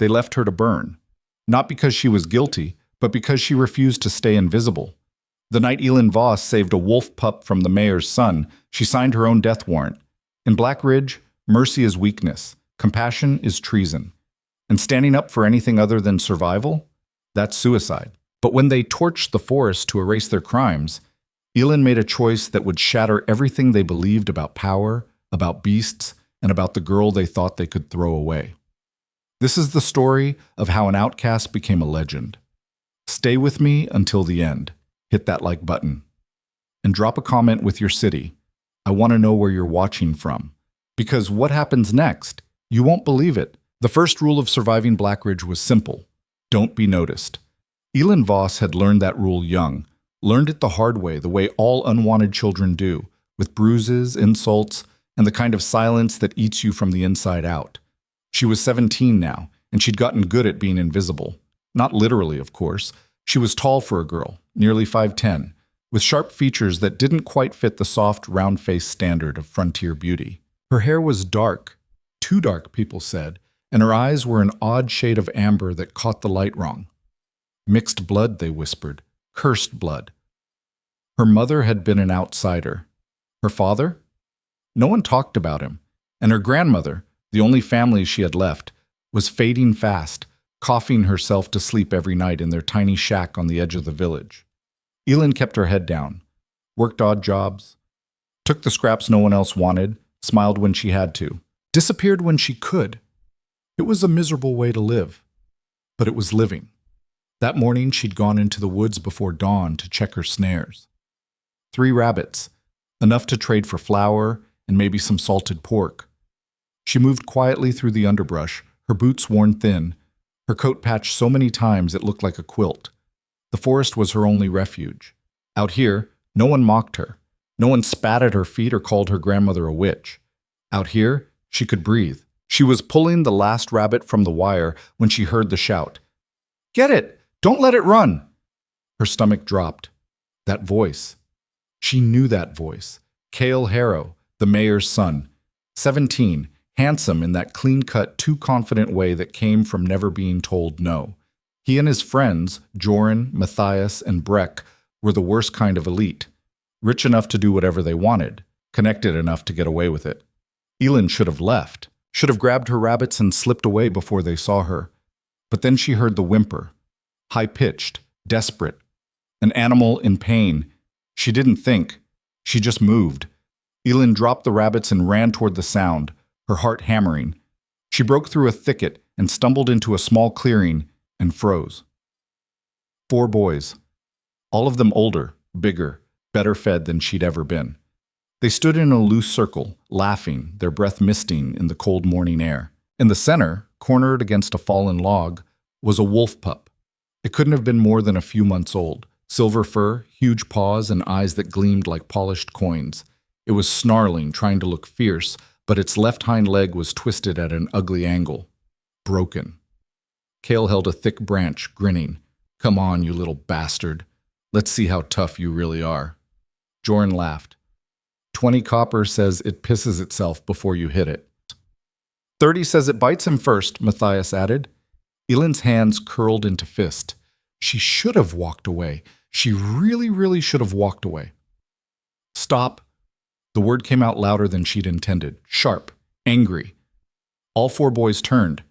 They left her to burn. Not because she was guilty, but because she refused to stay invisible. The night Elin Voss saved a wolf pup from the mayor's son, she signed her own death warrant. In Black Ridge, mercy is weakness, compassion is treason. And standing up for anything other than survival? That's suicide. But when they torched the forest to erase their crimes, Elin made a choice that would shatter everything they believed about power, about beasts, and about the girl they thought they could throw away. This is the story of how an outcast became a legend. Stay with me until the end. Hit that like button. And drop a comment with your city. I want to know where you're watching from. Because what happens next? You won't believe it. The first rule of surviving Black Ridge was simple. Don't be noticed. Elin Voss had learned that rule young, learned it the hard way, the way all unwanted children do, with bruises, insults, and the kind of silence that eats you from the inside out. She was 17 now, and she'd gotten good at being invisible. Not literally, of course. She was tall for a girl, nearly 5'10", with sharp features that didn't quite fit the soft, round-faced standard of frontier beauty. Her hair was dark, too dark, people said, and her eyes were an odd shade of amber that caught the light wrong. Mixed blood, they whispered. Cursed blood. Her mother had been an outsider. Her father? No one talked about him. And her grandmother, the only family she had left, was fading fast, coughing herself to sleep every night in their tiny shack on the edge of the village. Elin kept her head down, worked odd jobs, took the scraps no one else wanted, smiled when she had to, disappeared when she could. It was a miserable way to live, but it was living. That morning she'd gone into the woods before dawn to check her snares. 3 rabbits, enough to trade for flour and maybe some salted pork. She moved quietly through the underbrush, her boots worn thin, her coat patched so many times it looked like a quilt. The forest was her only refuge. Out here, no one mocked her. No one spat at her feet or called her grandmother a witch. Out here, she could breathe. She was pulling the last rabbit from the wire when she heard the shout. "Get it! Don't let it run!" Her stomach dropped. That voice. She knew that voice. Cale Harrow, the mayor's son. 17, handsome in that clean-cut, too confident way that came from never being told no. He and his friends, Joran, Matthias, and Breck, were the worst kind of elite. Rich enough to do whatever they wanted, connected enough to get away with it. Elin should have left, should have grabbed her rabbits and slipped away before they saw her. But then she heard the whimper. High-pitched, desperate. An animal in pain. She didn't think. She just moved. Elin dropped the rabbits and ran toward the sound, her heart hammering. She broke through a thicket and stumbled into a small clearing and froze. 4 boys. All of them older, bigger, better fed than she'd ever been. They stood in a loose circle, laughing, their breath misting in the cold morning air. In the center, cornered against a fallen log, was a wolf pup. It couldn't have been more than a few months old. Silver fur, huge paws, and eyes that gleamed like polished coins. It was snarling, trying to look fierce, but its left hind leg was twisted at an ugly angle. Broken. Cale held a thick branch, grinning. "Come on, you little bastard. Let's see how tough you really are." Joran laughed. 20 copper says it pisses itself before you hit it. 30 says it bites him first, Matthias added. Elin's hands curled into fist. She should have walked away. She really should have walked away. Stop. The word came out louder than she'd intended. Sharp. Angry. All 4 boys turned.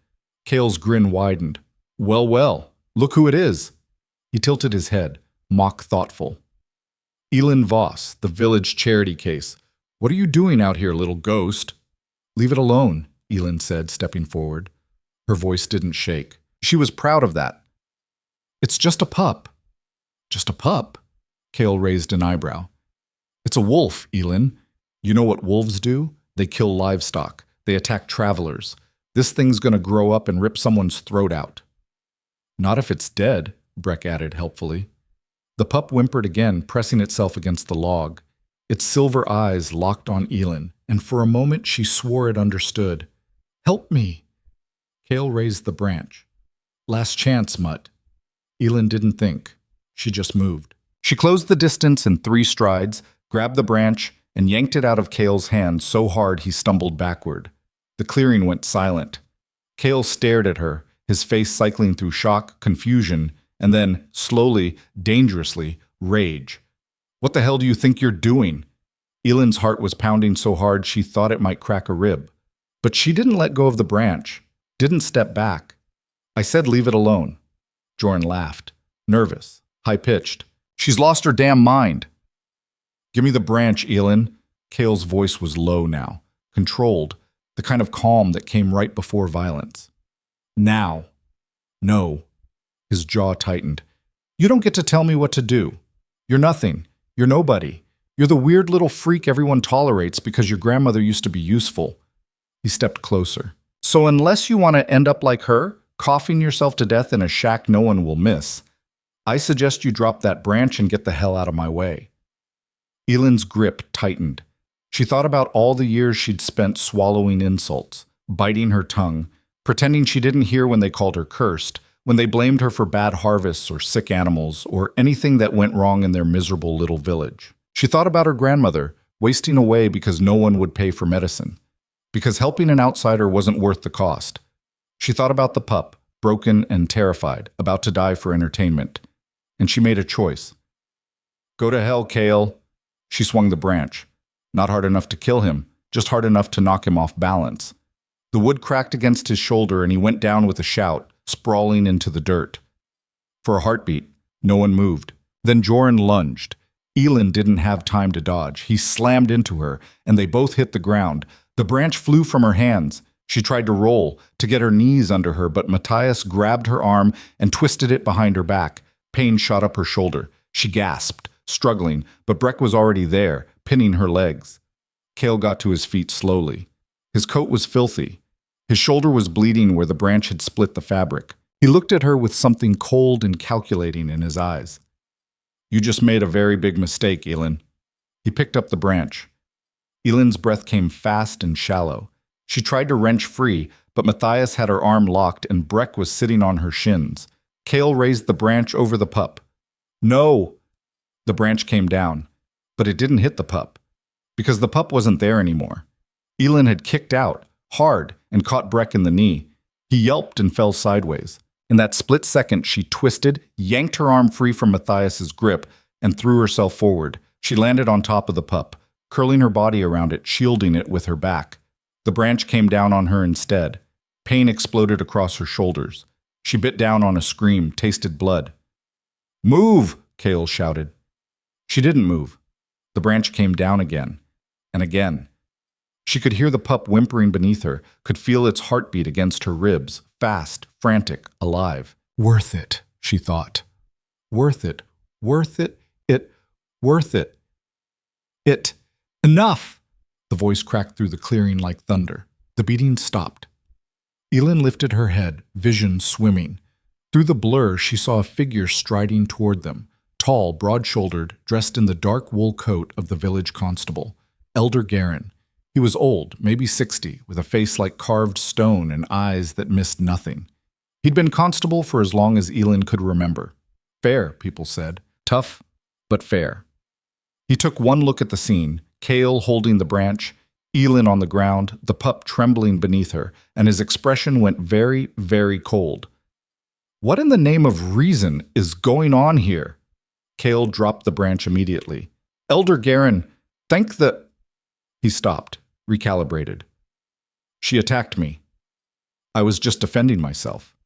Cale's grin widened. Well, look who it is. He tilted his head, mock thoughtful. Elin Voss, the village charity case. What are you doing out here, little ghost? Leave it alone, Elin said, stepping forward. Her voice didn't shake. She was proud of that. It's just a pup. Just a pup? Cale raised an eyebrow. It's a wolf, Elin. You know what wolves do? They kill livestock. They attack travelers. This thing's gonna grow up and rip someone's throat out. Not if it's dead, Breck added helpfully. The pup whimpered again, pressing itself against the log. Its silver eyes locked on Elin, and for a moment she swore it understood. Help me. Cale raised the branch. Last chance, Mutt. Elin didn't think. She just moved. She closed the distance in 3 strides, grabbed the branch, and yanked it out of Cale's hand so hard he stumbled backward. The clearing went silent. Cale stared at her, his face cycling through shock, confusion, and then, slowly, dangerously, rage. "What the hell do you think you're doing?" Elin's heart was pounding so hard she thought it might crack a rib. But she didn't let go of the branch, didn't step back. "I said leave it alone." Jorn laughed, nervous, high-pitched. "She's lost her damn mind." "Give me the branch, Elin." Kale's voice was low now, controlled, the kind of calm that came right before violence. "Now." "No." His jaw tightened. "You don't get to tell me what to do. You're nothing. You're nobody. You're the weird little freak everyone tolerates because your grandmother used to be useful." He stepped closer. "So unless you want to end up like her, coughing yourself to death in a shack no one will miss, I suggest you drop that branch and get the hell out of my way." Elin's grip tightened. She thought about all the years she'd spent swallowing insults, biting her tongue, pretending she didn't hear when they called her cursed, when they blamed her for bad harvests or sick animals or anything that went wrong in their miserable little village. She thought about her grandmother, wasting away because no one would pay for medicine, because helping an outsider wasn't worth the cost. She thought about the pup, broken and terrified, about to die for entertainment. And she made a choice. "Go to hell, Kale." She swung the branch. Not hard enough to kill him, just hard enough to knock him off balance. The wood cracked against his shoulder and he went down with a shout, sprawling into the dirt. For a heartbeat, no one moved. Then Jorn lunged. Elin didn't have time to dodge. He slammed into her, and they both hit the ground. The branch flew from her hands. She tried to roll, to get her knees under her, but Matthias grabbed her arm and twisted it behind her back. Pain shot up her shoulder. She gasped, struggling, but Breck was already there, pinning her legs. Kale got to his feet slowly. His coat was filthy. His shoulder was bleeding where the branch had split the fabric. He looked at her with something cold and calculating in his eyes. "You just made a very big mistake, Elin." He picked up the branch. Elin's breath came fast and shallow. She tried to wrench free, but Matthias had her arm locked and Breck was sitting on her shins. Kale raised the branch over the pup. "No!" The branch came down, but it didn't hit the pup, because the pup wasn't there anymore. Elin had kicked out, hard, and caught Breck in the knee. He yelped and fell sideways. In that split second, she twisted, yanked her arm free from Matthias's grip, and threw herself forward. She landed on top of the pup, curling her body around it, shielding it with her back. The branch came down on her instead. Pain exploded across her shoulders. She bit down on a scream, tasted blood. "Move!" Kale shouted. She didn't move. The branch came down again, and again. She could hear the pup whimpering beneath her, could feel its heartbeat against her ribs, fast, frantic, alive. "Worth it," she thought. "Worth it, worth it, worth it. It. Enough!" The voice cracked through the clearing like thunder. The beating stopped. Elin lifted her head, vision swimming. Through the blur, she saw a figure striding toward them, tall, broad-shouldered, dressed in the dark wool coat of the village constable, Elder Garin. He was old, maybe 60, with a face like carved stone and eyes that missed nothing. He'd been constable for as long as Elin could remember. Fair, people said. Tough, but fair. He took one look at the scene, Kale holding the branch, Elin on the ground, the pup trembling beneath her, and his expression went very, very cold. What in the name of reason is going on here? Kale dropped the branch immediately. Elder Garin, thank the... He stopped, recalibrated. She attacked me. I was just defending myself.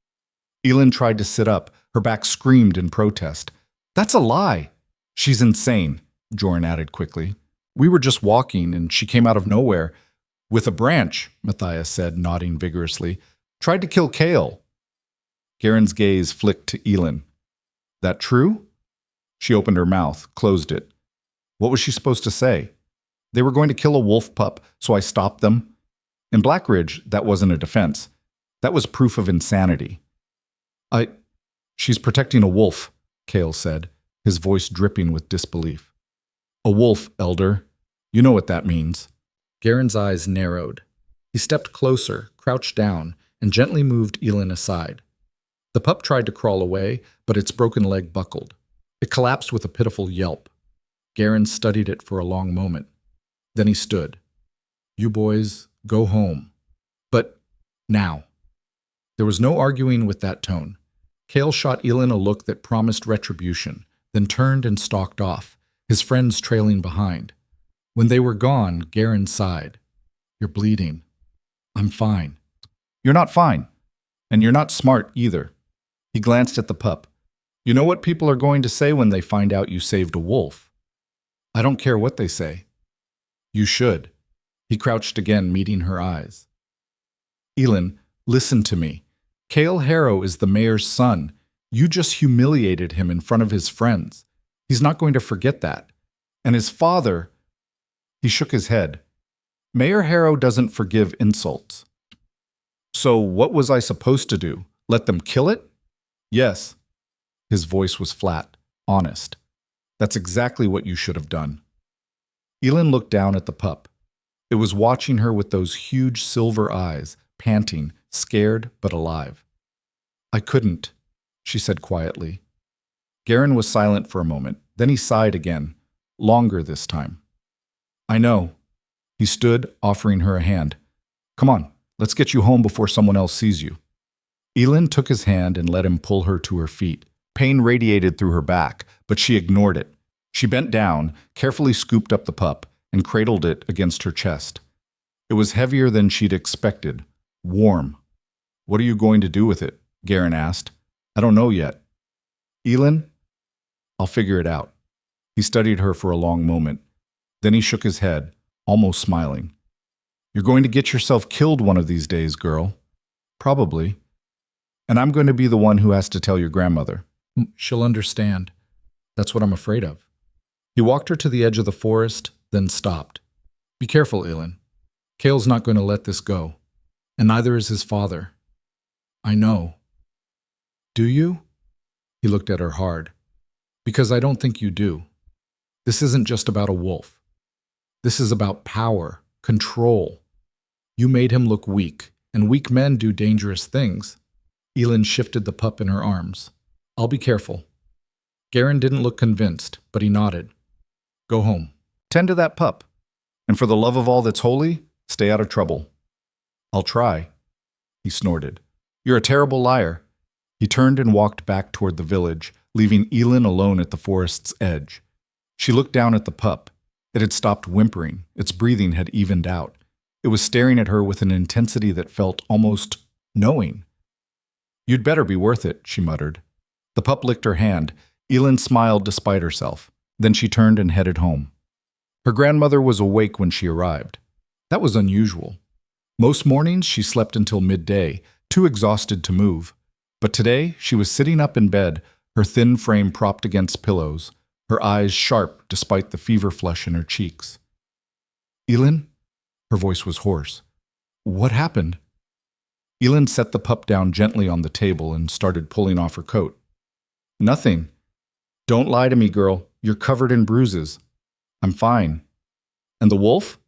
Elin tried to sit up. Her back screamed in protest. That's a lie. She's insane, Jorn added quickly. We were just walking, and she came out of nowhere. With a branch, Matthias said, nodding vigorously. Tried to kill Kale. Garen's gaze flicked to Elin. That true? She opened her mouth, closed it. What was she supposed to say? They were going to kill a wolf pup, so I stopped them. In Blackridge, that wasn't a defense. That was proof of insanity. She's protecting a wolf, Kale said, his voice dripping with disbelief. A wolf, Elder. You know what that means. Garen's eyes narrowed. He stepped closer, crouched down, and gently moved Elin aside. The pup tried to crawl away, but its broken leg buckled. It collapsed with a pitiful yelp. Garen studied it for a long moment. Then he stood. You boys, go home. But now. There was no arguing with that tone. Cale shot Elin a look that promised retribution, then turned and stalked off, his friends trailing behind. When they were gone, Garen sighed. "You're bleeding." "I'm fine." "You're not fine. And you're not smart either." He glanced at the pup. "You know what people are going to say when they find out you saved a wolf?" "I don't care what they say." "You should." He crouched again, meeting her eyes. "Elin, listen to me. Cale Harrow is the mayor's son. You just humiliated him in front of his friends. He's not going to forget that. And his father—" He shook his head. "Mayor Harrow doesn't forgive insults." "So what was I supposed to do? Let them kill it?" "Yes." His voice was flat, honest. "That's exactly what you should have done." Elin looked down at the pup. It was watching her with those huge silver eyes, panting, scared but alive. "I couldn't," she said quietly. Garen was silent for a moment. Then he sighed again, longer this time. "I know." He stood, offering her a hand. "Come on, let's get you home before someone else sees you." Elin took his hand and let him pull her to her feet. Pain radiated through her back, but she ignored it. She bent down, carefully scooped up the pup, and cradled it against her chest. It was heavier than she'd expected, warm. "What are you going to do with it?" Garen asked. "I don't know yet." "Elin?" "I'll figure it out." He studied her for a long moment. Then he shook his head, almost smiling. "You're going to get yourself killed one of these days, girl." "Probably. And I'm going to be the one who has to tell your grandmother." "She'll understand." "That's what I'm afraid of." He walked her to the edge of the forest, then stopped. "Be careful, Elin. Cale's not going to let this go. And neither is his father." "I know." "Do you?" He looked at her hard. "Because I don't think you do. This isn't just about a wolf. This is about power, control. You made him look weak, and weak men do dangerous things." Elin shifted the pup in her arms. "I'll be careful." Garen didn't look convinced, but he nodded. "Go home. Tend to that pup. And for the love of all that's holy, stay out of trouble." "I'll try." He snorted. "You're a terrible liar." He turned and walked back toward the village, leaving Elin alone at the forest's edge. She looked down at the pup. It had stopped whimpering. Its breathing had evened out. It was staring at her with an intensity that felt almost knowing. "You'd better be worth it," she muttered. The pup licked her hand. Elin smiled despite herself. Then she turned and headed home. Her grandmother was awake when she arrived. That was unusual. Most mornings she slept until midday, too exhausted to move. But today she was sitting up in bed, her thin frame propped against pillows, her eyes sharp despite the fever flush in her cheeks. "Elin?" Her voice was hoarse. "What happened?" Elin set the pup down gently on the table and started pulling off her coat. "Nothing. Don't lie to me, girl. You're covered in bruises." "I'm fine." "And the wolf?"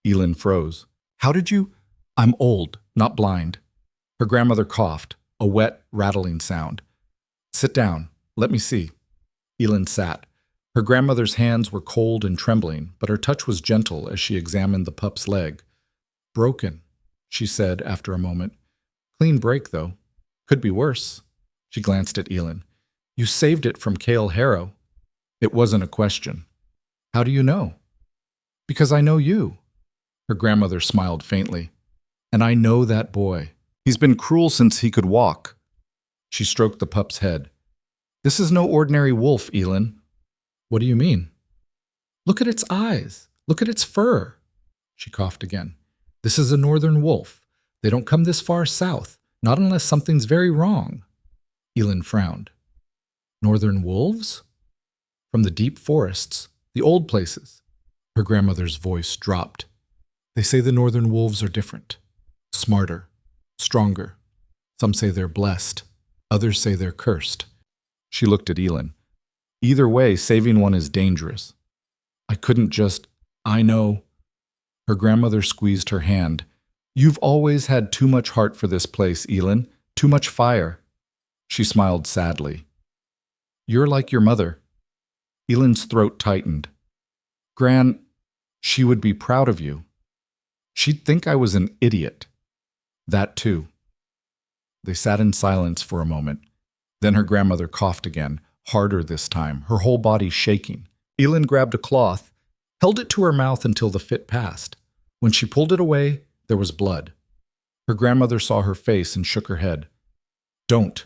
Elin froze. "How did you—" "I'm old, not blind." Her grandmother coughed, a wet, rattling sound. "Sit down. Let me see." Elin sat. Her grandmother's hands were cold and trembling, but her touch was gentle as she examined the pup's leg. "Broken," she said after a moment. "Clean break, though. Could be worse." She glanced at Elin. "You saved it from Cale Harrow." It wasn't a question. "How do you know?" "Because I know you." Her grandmother smiled faintly. "And I know that boy. He's been cruel since he could walk." She stroked the pup's head. "This is no ordinary wolf, Elin." "What do you mean?" "Look at its eyes. Look at its fur." She coughed again. "This is a northern wolf. They don't come this far south, not unless something's very wrong." Elin frowned. "Northern wolves?" "From the deep forests, the old places." Her grandmother's voice dropped. "They say the northern wolves are different. Smarter, stronger. Some say they're blessed. Others say they're cursed." She looked at Elin. "Either way, saving one is dangerous. I couldn't just— I know." Her grandmother squeezed her hand. "You've always had too much heart for this place, Elin. Too much fire." She smiled sadly. "You're like your mother." Elin's throat tightened. "Gran, she would be proud of you. She'd think I was an idiot." "That too." They sat in silence for a moment. Then her grandmother coughed again, harder this time, her whole body shaking. Elin grabbed a cloth, held it to her mouth until the fit passed. When she pulled it away, there was blood. Her grandmother saw her face and shook her head. Don't.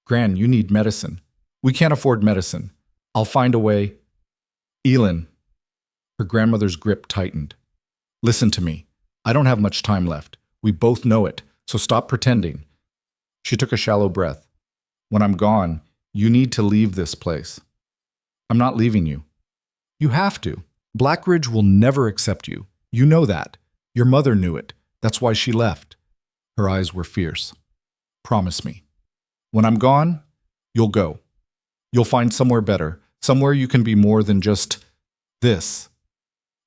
Gran, you need medicine. We can't afford medicine. I'll find a way. Elin. Her grandmother's grip tightened. Listen to me. I don't have much time left. We both know it, so stop pretending. She took a shallow breath. When I'm gone, you need to leave this place. I'm not leaving you. You have to. Blackridge will never accept you. You know that. Your mother knew it. That's why she left. Her eyes were fierce. Promise me. When I'm gone, you'll go. You'll find somewhere better, somewhere you can be more than just this.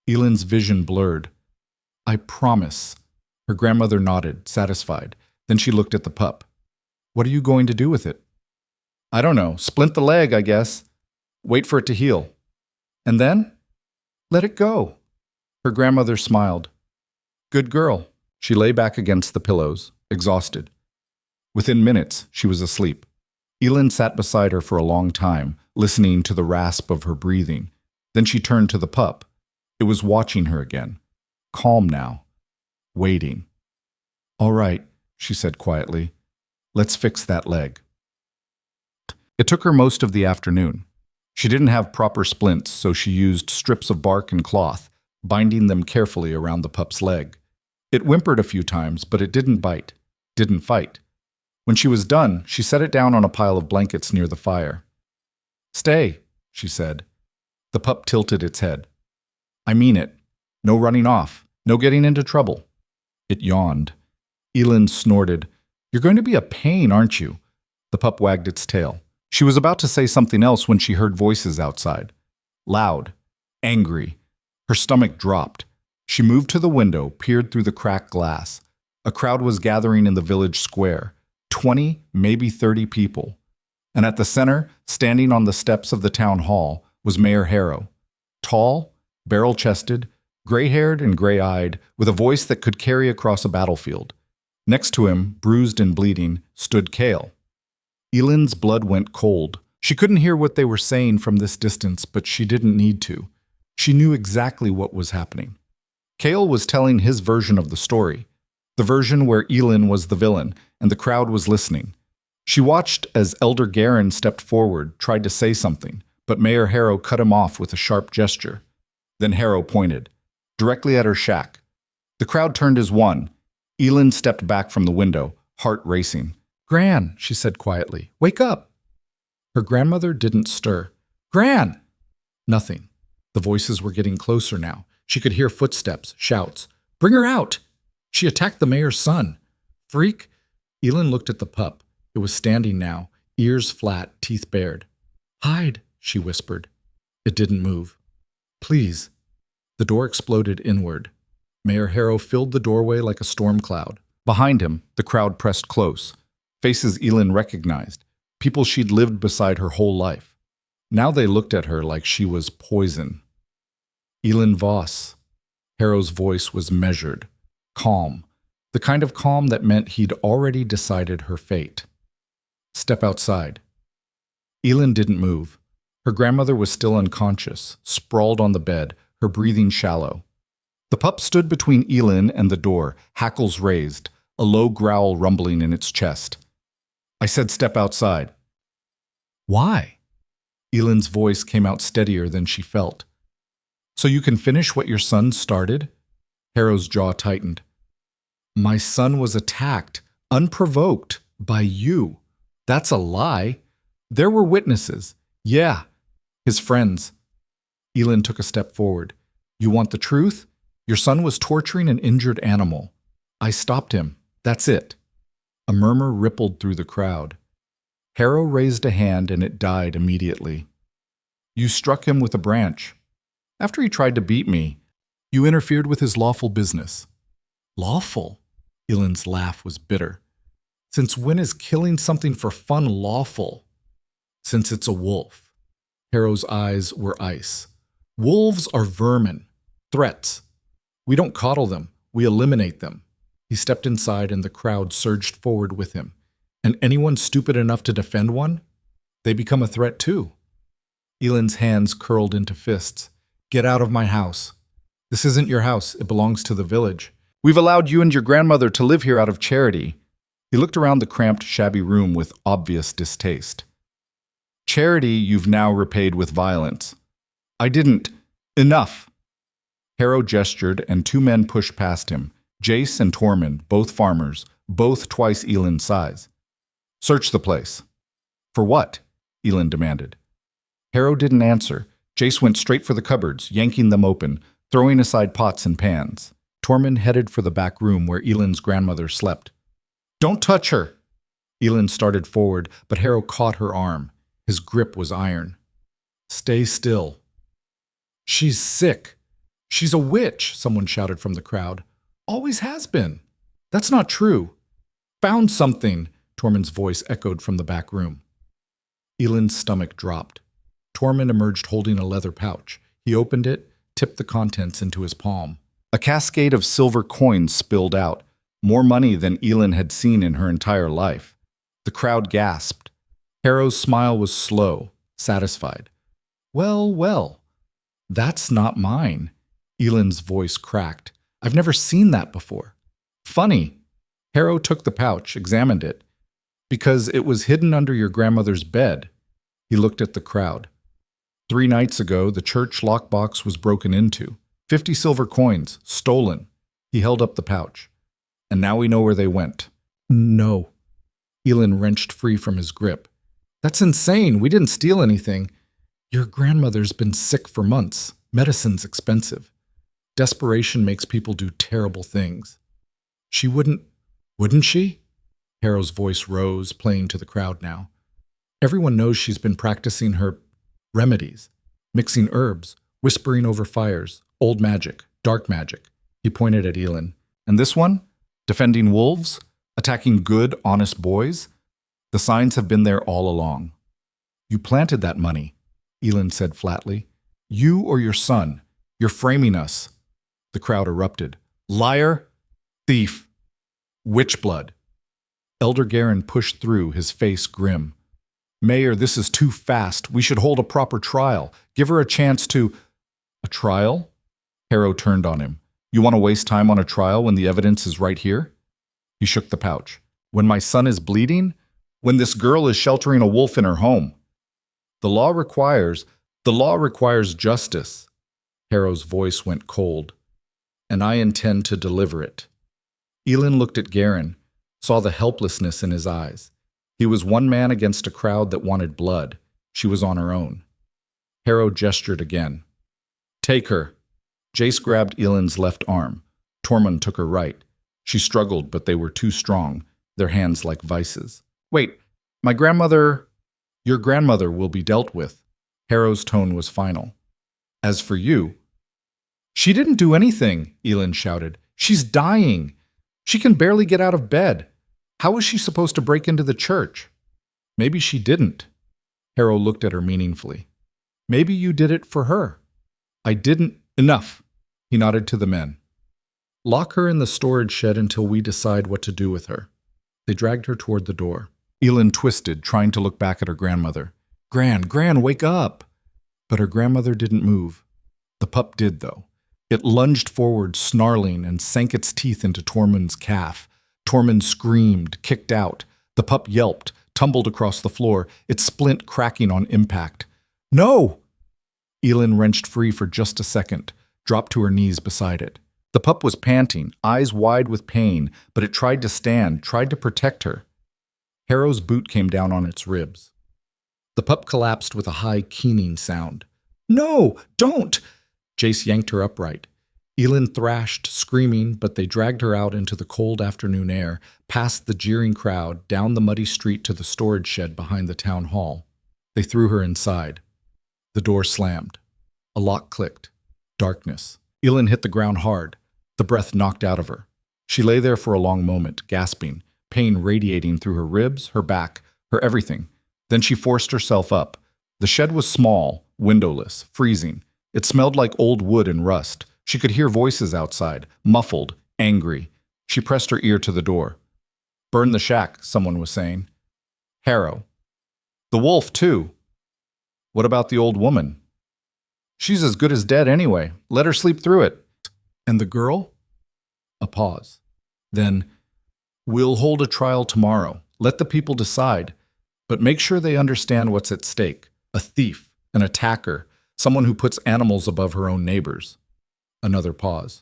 Elin's vision blurred. I promise. Her grandmother nodded, satisfied. Then she looked at the pup. What are you going to do with it? I don't know. Splint the leg, I guess. Wait for it to heal. And then? Let it go. Her grandmother smiled. Good girl. She lay back against the pillows, exhausted. Within minutes, she was asleep. Elin sat beside her for a long time, listening to the rasp of her breathing. Then she turned to the pup. It was watching her again. Calm now. Waiting. All right, she said quietly. Let's fix that leg. It took her most of the afternoon. She didn't have proper splints, so she used strips of bark and cloth, binding them carefully around the pup's leg. It whimpered a few times, but it didn't bite, didn't fight. When she was done, she set it down on a pile of blankets near the fire. Stay, she said. The pup tilted its head. I mean it. No running off. No getting into trouble. It yawned. Elin snorted. You're going to be a pain, aren't you? The pup wagged its tail. She was about to say something else when she heard voices outside. Loud. Angry. Her stomach dropped. She moved to the window, peered through the cracked glass. A crowd was gathering in the village square. 20, maybe 30 people. And at the center, standing on the steps of the town hall, was Mayor Harrow. Tall, barrel-chested, gray-haired and gray-eyed, with a voice that could carry across a battlefield. Next to him, bruised and bleeding, stood Kale. Elin's blood went cold. She couldn't hear what they were saying from this distance, but she didn't need to. She knew exactly what was happening. Kale was telling his version of the story, the version where Elin was the villain, and the crowd was listening. She watched as Elder Garin stepped forward, tried to say something, but Mayor Harrow cut him off with a sharp gesture. Then Harrow pointed, directly at her shack. The crowd turned as one. Elin stepped back from the window, heart racing. Gran, she said quietly, wake up. Her grandmother didn't stir. Gran! Nothing. The voices were getting closer now. She could hear footsteps, shouts. Bring her out! She attacked the mayor's son. Freak! Elin looked at the pup. It was standing now, ears flat, teeth bared. Hide, she whispered. It didn't move. Please. The door exploded inward. Mayor Harrow filled the doorway like a storm cloud. Behind him, the crowd pressed close. Faces Elin recognized, people she'd lived beside her whole life. Now they looked at her like she was poison. Elin Voss. Harrow's voice was measured, calm, the kind of calm that meant he'd already decided her fate. Step outside. Elin didn't move. Her grandmother was still unconscious, sprawled on the bed, her breathing shallow. The pup stood between Elin and the door, hackles raised, a low growl rumbling in its chest. I said step outside. Why? Elin's voice came out steadier than she felt. So you can finish what your son started? Harrow's jaw tightened. My son was attacked, unprovoked, by you. That's a lie. There were witnesses. Yeah, his friends. Elin took a step forward. You want the truth? Your son was torturing an injured animal. I stopped him. That's it. A murmur rippled through the crowd. Harrow raised a hand and it died immediately. You struck him with a branch. After he tried to beat me, you interfered with his lawful business. Lawful? Elin's laugh was bitter. Since when is killing something for fun lawful? Since it's a wolf. Harrow's eyes were ice. Wolves are vermin, threats. We don't coddle them, we eliminate them. He stepped inside and the crowd surged forward with him. And anyone stupid enough to defend one, they become a threat too. Elin's hands curled into fists. Get out of my house. This isn't your house. It belongs to the village. We've allowed you and your grandmother to live here out of charity. He looked around the cramped, shabby room with obvious distaste. Charity you've now repaid with violence. I didn't. Enough. Harrow gestured, and two men pushed past him. Jace and Tormund, both farmers, both twice Elin's size. Search the place. For what? Elin demanded. Harrow didn't answer. Jace went straight for the cupboards, yanking them open, throwing aside pots and pans. Tormund headed for the back room where Elin's grandmother slept. Don't touch her! Elin started forward, but Harrow caught her arm. His grip was iron. Stay still. She's sick. She's a witch, someone shouted from the crowd. Always has been. That's not true. Found something, Tormund's voice echoed from the back room. Elin's stomach dropped. Tormund emerged holding a leather pouch. He opened it, tipped the contents into his palm. A cascade of silver coins spilled out, more money than Elin had seen in her entire life. The crowd gasped. Harrow's smile was slow, satisfied. Well, well, that's not mine. Elin's voice cracked. I've never seen that before. Funny. Harrow took the pouch, examined it. Because it was hidden under your grandmother's bed. He looked at the crowd. 3 nights ago, the church lockbox was broken into. 50 silver coins, stolen. He held up the pouch. And now we know where they went. No. Elin wrenched free from his grip. That's insane. We didn't steal anything. Your grandmother's been sick for months. Medicine's expensive. Desperation makes people do terrible things. She wouldn't she? Harrow's voice rose, playing to the crowd now. Everyone knows she's been practicing her remedies, mixing herbs, whispering over fires, old magic, dark magic. He pointed at Elin. And this one? Defending wolves? Attacking good, honest boys? The signs have been there all along. You planted that money, Elin said flatly. You or your son. You're framing us. The crowd erupted. Liar! Thief! Witch blood! Elder Garen pushed through, his face grim. Mayor, this is too fast. We should hold a proper trial. Give her a chance to... A trial? Harrow turned on him. You want to waste time on a trial when the evidence is right here? He shook the pouch. When my son is bleeding? When this girl is sheltering a wolf in her home? The law requires justice. Harrow's voice went cold. And I intend to deliver it. Elin looked at Garen, saw the helplessness in his eyes. He was one man against a crowd that wanted blood. She was on her own. Harrow gestured again. Take her. Jace grabbed Elin's left arm. Tormund took her right. She struggled, but they were too strong, their hands like vices. Wait, my grandmother... Your grandmother will be dealt with. Harrow's tone was final. As for you... She didn't do anything, Elin shouted. She's dying. She can barely get out of bed. How was she supposed to break into the church? Maybe she didn't. Harrow looked at her meaningfully. Maybe you did it for her. I didn't. Enough. He nodded to the men. Lock her in the storage shed until we decide what to do with her. They dragged her toward the door. Elin twisted, trying to look back at her grandmother. Gran, wake up! But her grandmother didn't move. The pup did, though. It lunged forward, snarling, and sank its teeth into Tormund's calf. Tormund screamed, kicked out. The pup yelped, tumbled across the floor, its splint cracking on impact. No! Elin wrenched free for just a second, dropped to her knees beside it. The pup was panting, eyes wide with pain, but it tried to stand, tried to protect her. Harrow's boot came down on its ribs. The pup collapsed with a high, keening sound. No, don't! Jace yanked her upright. Elin thrashed, screaming, but they dragged her out into the cold afternoon air, past the jeering crowd, down the muddy street to the storage shed behind the town hall. They threw her inside. The door slammed. A lock clicked. Darkness. Elin hit the ground hard. The breath knocked out of her. She lay there for a long moment, gasping, pain radiating through her ribs, her back, her everything. Then she forced herself up. The shed was small, windowless, freezing. It smelled like old wood and rust. She could hear voices outside, muffled, angry. She pressed her ear to the door. Burn the shack, someone was saying. Harrow. The wolf, too. What about the old woman? She's as good as dead anyway. Let her sleep through it. And the girl? A pause. Then, we'll hold a trial tomorrow. Let the people decide. But make sure they understand what's at stake. A thief, an attacker, someone who puts animals above her own neighbors. Another pause.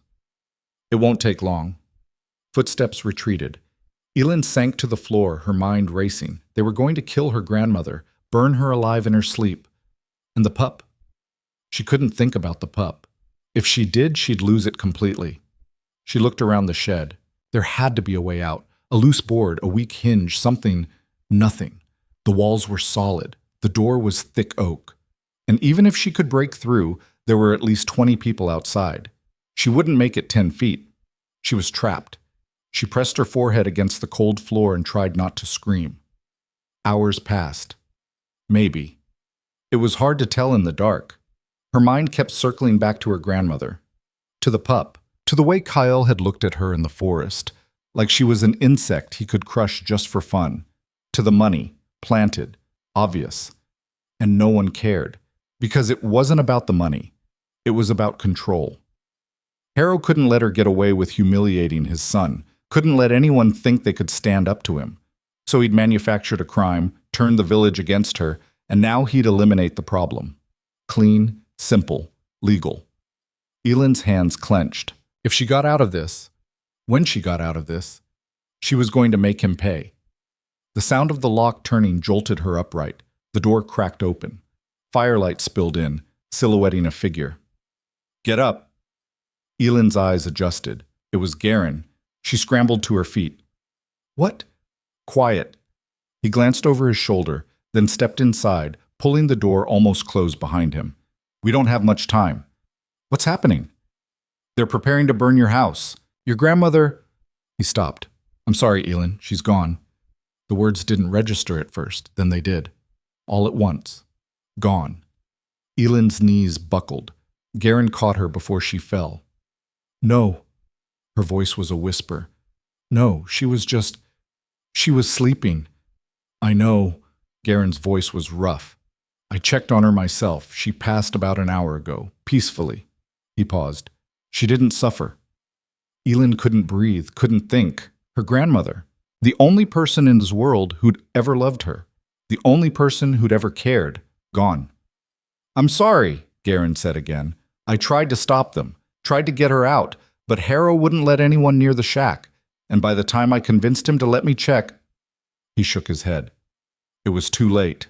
It won't take long. Footsteps retreated. Elin sank to the floor, her mind racing. They were going to kill her grandmother, burn her alive in her sleep. And the pup? She couldn't think about the pup. If she did, she'd lose it completely. She looked around the shed. There had to be a way out. A loose board, a weak hinge, something. Nothing. The walls were solid. The door was thick oak. And even if she could break through, there were at least 20 people outside. She wouldn't make it 10 feet. She was trapped. She pressed her forehead against the cold floor and tried not to scream. Hours passed. Maybe. It was hard to tell in the dark. Her mind kept circling back to her grandmother, to the pup, to the way Kyle had looked at her in the forest, like she was an insect he could crush just for fun, to the money, planted, obvious. And no one cared, because it wasn't about the money. It was about control. Harrow couldn't let her get away with humiliating his son, couldn't let anyone think they could stand up to him. So he'd manufactured a crime, turned the village against her, and now he'd eliminate the problem. Clean, simple, legal. Elin's hands clenched. If she got out of this, when she got out of this, she was going to make him pay. The sound of the lock turning jolted her upright. The door cracked open. Firelight spilled in, silhouetting a figure. Get up. Elin's eyes adjusted. It was Garen. She scrambled to her feet. What? Quiet. He glanced over his shoulder, then stepped inside, pulling the door almost closed behind him. We don't have much time. What's happening? They're preparing to burn your house. Your grandmother... He stopped. I'm sorry, Elin. She's gone. The words didn't register at first, then they did. All at once. Gone. Elin's knees buckled. Garen caught her before she fell. No. Her voice was a whisper. No, she was sleeping. I know. Garen's voice was rough. I checked on her myself. She passed about an hour ago, peacefully. He paused. She didn't suffer. Elin couldn't breathe, couldn't think. Her grandmother. The only person in this world who'd ever loved her. The only person who'd ever cared. Gone. I'm sorry, Garen said again. I tried to stop them, tried to get her out, but Harrow wouldn't let anyone near the shack, and by the time I convinced him to let me check, he shook his head. It was too late.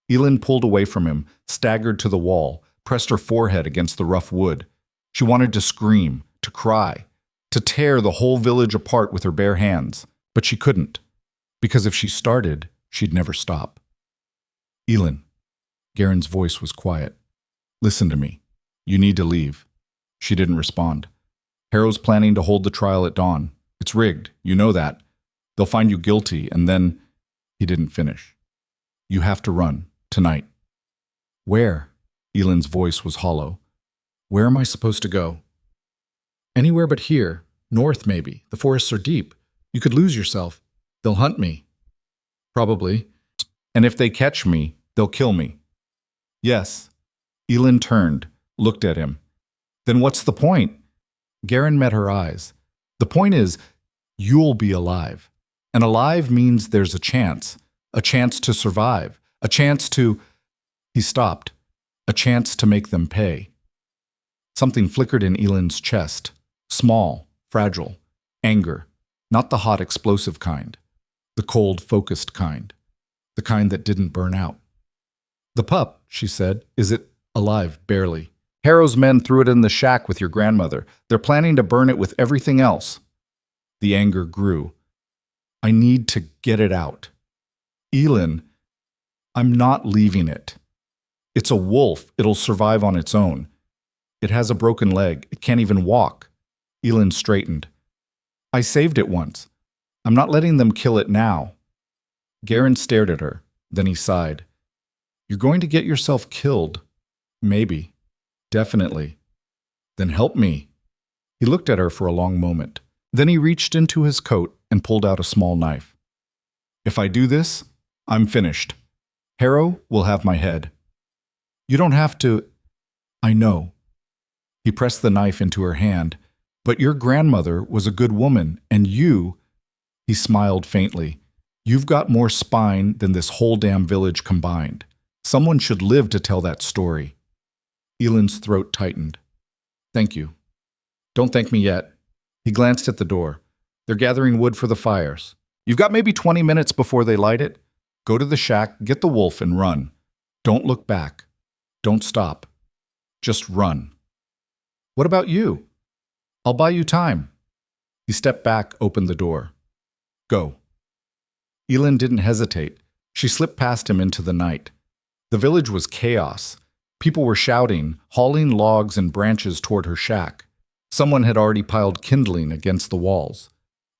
Elin pulled away from him, staggered to the wall, pressed her forehead against the rough wood. She wanted to scream, to cry, to tear the whole village apart with her bare hands, but she couldn't, because if she started, she'd never stop. Elin. Garen's voice was quiet. Listen to me. You need to leave. She didn't respond. Harrow's planning to hold the trial at dawn. It's rigged. You know that. They'll find you guilty, and then... He didn't finish. You have to run. Tonight. Where? Elin's voice was hollow. Where am I supposed to go? Anywhere but here. North, maybe. The forests are deep. You could lose yourself. They'll hunt me. Probably. And if they catch me, they'll kill me. Yes. Elin turned, looked at him. Then what's the point? Garen met her eyes. The point is, you'll be alive. And alive means there's a chance to survive, a chance to... He stopped. A chance to make them pay. Something flickered in Elin's chest. Small, fragile. Anger. Not the hot, explosive kind. The cold, focused kind. The kind that didn't burn out. The pup, she said, is it alive, barely. Harrow's men threw it in the shack with your grandmother. They're planning to burn it with everything else. The anger grew. I need to get it out. Elin, I'm not leaving it. It's a wolf. It'll survive on its own. It has a broken leg. It can't even walk. Elin straightened. I saved it once. I'm not letting them kill it now. Garen stared at her. Then he sighed. You're going to get yourself killed. Maybe. Definitely. Then help me. He looked at her for a long moment. Then he reached into his coat and pulled out a small knife. If I do this, I'm finished. Harrow will have my head. You don't have to. I know. He pressed the knife into her hand. But your grandmother was a good woman, and you, he smiled faintly, you've got more spine than this whole damn village combined. Someone should live to tell that story. Elin's throat tightened. Thank you. Don't thank me yet. He glanced at the door. They're gathering wood for the fires. You've got maybe 20 minutes before they light it. Go to the shack, get the wolf, and run. Don't look back. Don't stop. Just run. What about you? I'll buy you time. He stepped back, opened the door. Go. Elin didn't hesitate. She slipped past him into the night. The village was chaos. People were shouting, hauling logs and branches toward her shack. Someone had already piled kindling against the walls.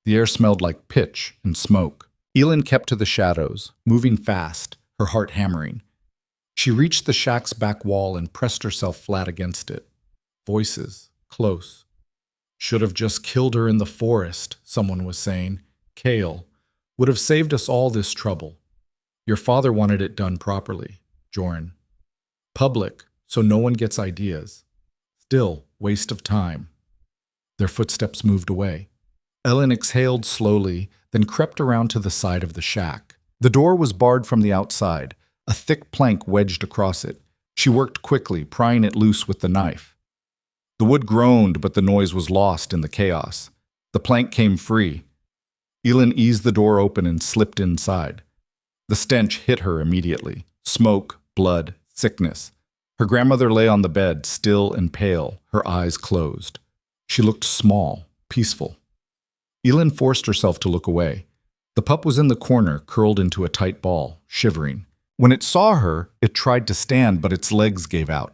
The air smelled like pitch and smoke. Elin kept to the shadows, moving fast, her heart hammering. She reached the shack's back wall and pressed herself flat against it. Voices, close. Should have just killed her in the forest, someone was saying. Kale would have saved us all this trouble. Your father wanted it done properly, Joran. Public, so no one gets ideas. Still, waste of time. Their footsteps moved away. Elin exhaled slowly, then crept around to the side of the shack. The door was barred from the outside, a thick plank wedged across it. She worked quickly, prying it loose with the knife. The wood groaned, but the noise was lost in the chaos. The plank came free. Elin eased the door open and slipped inside. The stench hit her immediately. Smoke, blood, sickness. Her grandmother lay on the bed, still and pale, her eyes closed. She looked small, peaceful. Elin forced herself to look away. The pup was in the corner, curled into a tight ball, shivering. When it saw her, it tried to stand, but its legs gave out.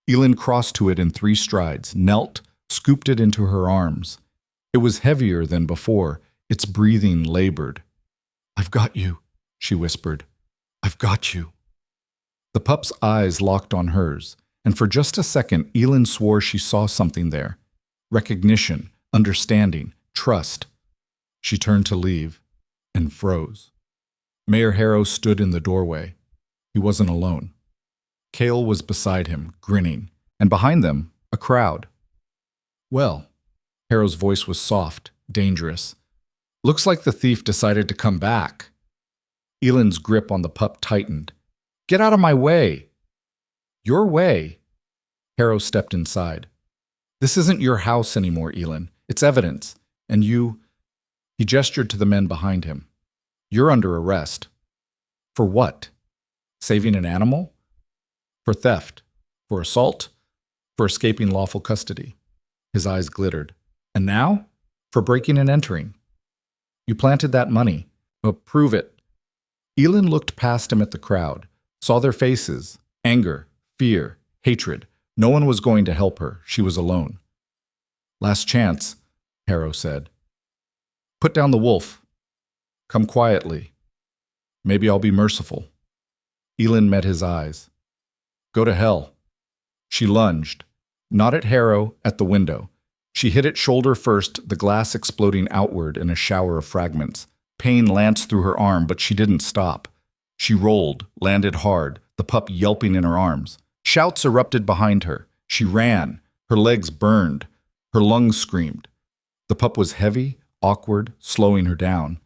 Elin crossed to it in 3 strides, knelt, scooped it into her arms. It was heavier than before. Its breathing labored. I've got you, she whispered. I've got you. The pup's eyes locked on hers, and for just a second, Elin swore she saw something there. Recognition, understanding, trust. She turned to leave, and froze. Mayor Harrow stood in the doorway. He wasn't alone. Kale was beside him, grinning, and behind them, a crowd. Well, Harrow's voice was soft, dangerous. Looks like the thief decided to come back. Elin's grip on the pup tightened. Get out of my way. Your way. Harrow stepped inside. This isn't your house anymore, Elin. It's evidence. And you... He gestured to the men behind him. You're under arrest. For what? Saving an animal? For theft. For assault? For escaping lawful custody. His eyes glittered. And now? For breaking and entering. You planted that money. But prove it. Elin looked past him at the crowd, saw their faces, anger, fear, hatred. No one was going to help her. She was alone. Last chance, Harrow said. Put down the wolf. Come quietly. Maybe I'll be merciful. Elin met his eyes. Go to hell. She lunged, not at Harrow, at the window. She hit it shoulder first, the glass exploding outward in a shower of fragments. Pain lanced through her arm, but she didn't stop. She rolled, landed hard, the pup yelping in her arms. Shouts erupted behind her. She ran. Her legs burned. Her lungs screamed. The pup was heavy, awkward, slowing her down.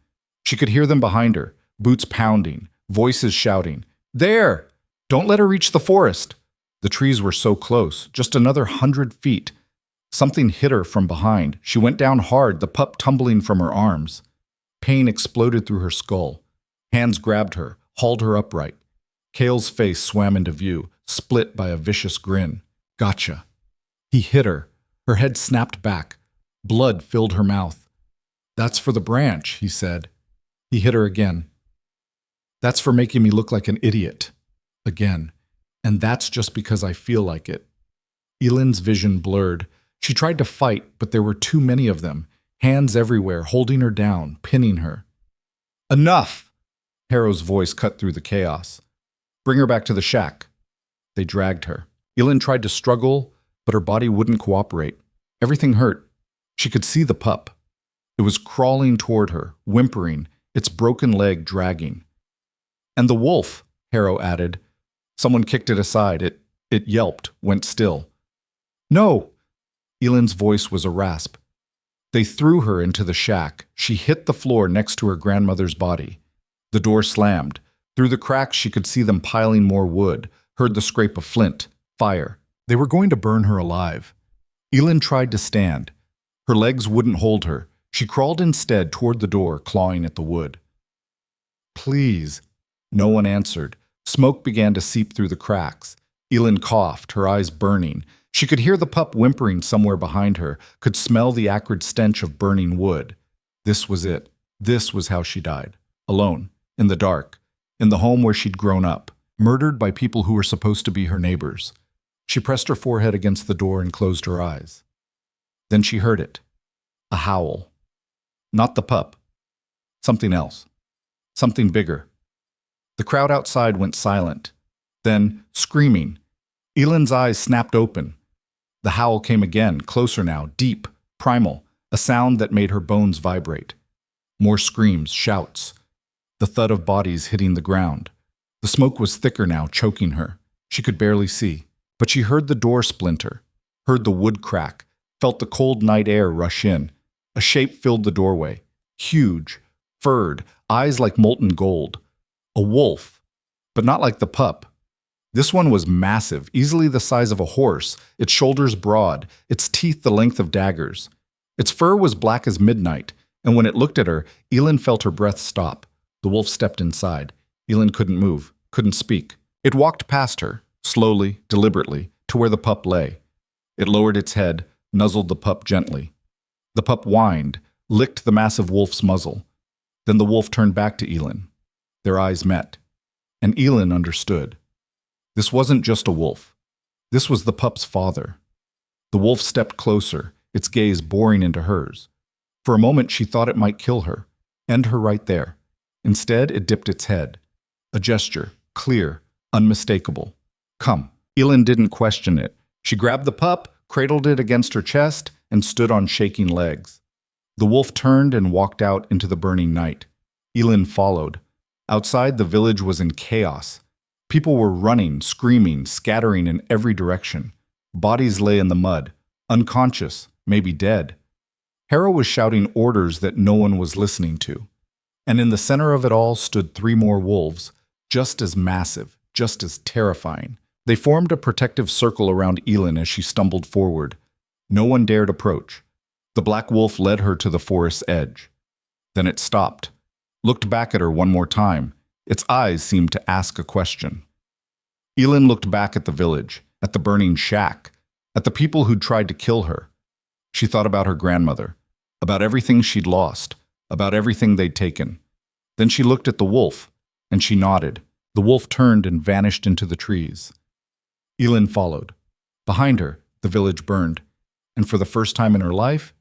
She could hear them behind her, boots pounding, voices shouting, There! Don't let her reach the forest! The trees were so close, just another 100 feet. Something hit her from behind. She went down hard, the pup tumbling from her arms. Pain exploded through her skull. Hands grabbed her, hauled her upright. Kale's face swam into view, split by a vicious grin. Gotcha. He hit her. Her head snapped back. Blood filled her mouth. That's for the branch, he said. He hit her again. That's for making me look like an idiot. Again. And that's just because I feel like it. Elin's vision blurred. She tried to fight, but there were too many of them, hands everywhere, holding her down, pinning her. Enough! Harrow's voice cut through the chaos. Bring her back to the shack. They dragged her. Elin tried to struggle, but her body wouldn't cooperate. Everything hurt. She could see the pup. It was crawling toward her, whimpering, its broken leg dragging. And the wolf, Harrow added. Someone kicked it aside. It yelped, went still. No! Elin's voice was a rasp. They threw her into the shack. She hit the floor next to her grandmother's body. The door slammed. Through the cracks she could see them piling more wood, heard the scrape of flint, fire. They were going to burn her alive. Elin tried to stand. Her legs wouldn't hold her. She crawled instead toward the door, clawing at the wood. Please. No one answered. Smoke began to seep through the cracks. Elin coughed, her eyes burning. She could hear the pup whimpering somewhere behind her, could smell the acrid stench of burning wood. This was it. This was how she died. Alone, in the dark, in the home where she'd grown up, murdered by people who were supposed to be her neighbors. She pressed her forehead against the door and closed her eyes. Then she heard it. A howl. Not the pup. Something else. Something bigger. The crowd outside went silent. Then, screaming. Elin's eyes snapped open. The howl came again, closer now, deep, primal, a sound that made her bones vibrate. More screams, shouts. The thud of bodies hitting the ground. The smoke was thicker now, choking her. She could barely see. But she heard the door splinter, heard the wood crack, felt the cold night air rush in. A shape filled the doorway. Huge, furred, eyes like molten gold. A wolf, but not like the pup. This one was massive, easily the size of a horse, its shoulders broad, its teeth the length of daggers. Its fur was black as midnight, and when it looked at her, Elin felt her breath stop. The wolf stepped inside. Elin couldn't move, couldn't speak. It walked past her, slowly, deliberately, to where the pup lay. It lowered its head, nuzzled the pup gently. The pup whined, licked the massive wolf's muzzle. Then the wolf turned back to Elin. Their eyes met. And Elin understood. This wasn't just a wolf. This was the pup's father. The wolf stepped closer, its gaze boring into hers. For a moment she thought it might kill her, end her right there. Instead, it dipped its head. A gesture, clear, unmistakable. Come. Elin didn't question it. She grabbed the pup, cradled it against her chest, and stood on shaking legs. The wolf turned and walked out into the burning night. Elin followed. Outside, the village was in chaos. People were running, screaming, scattering in every direction. Bodies lay in the mud, unconscious, maybe dead. Harrow was shouting orders that no one was listening to. And in the center of it all stood 3 more wolves, just as massive, just as terrifying. They formed a protective circle around Elin as she stumbled forward. No one dared approach. The black wolf led her to the forest's edge. Then it stopped, looked back at her one more time. Its eyes seemed to ask a question. Elin looked back at the village, at the burning shack, at the people who'd tried to kill her. She thought about her grandmother, about everything she'd lost, about everything they'd taken. Then she looked at the wolf, and she nodded. The wolf turned and vanished into the trees. Elin followed. Behind her, the village burned, and for the first time in her life,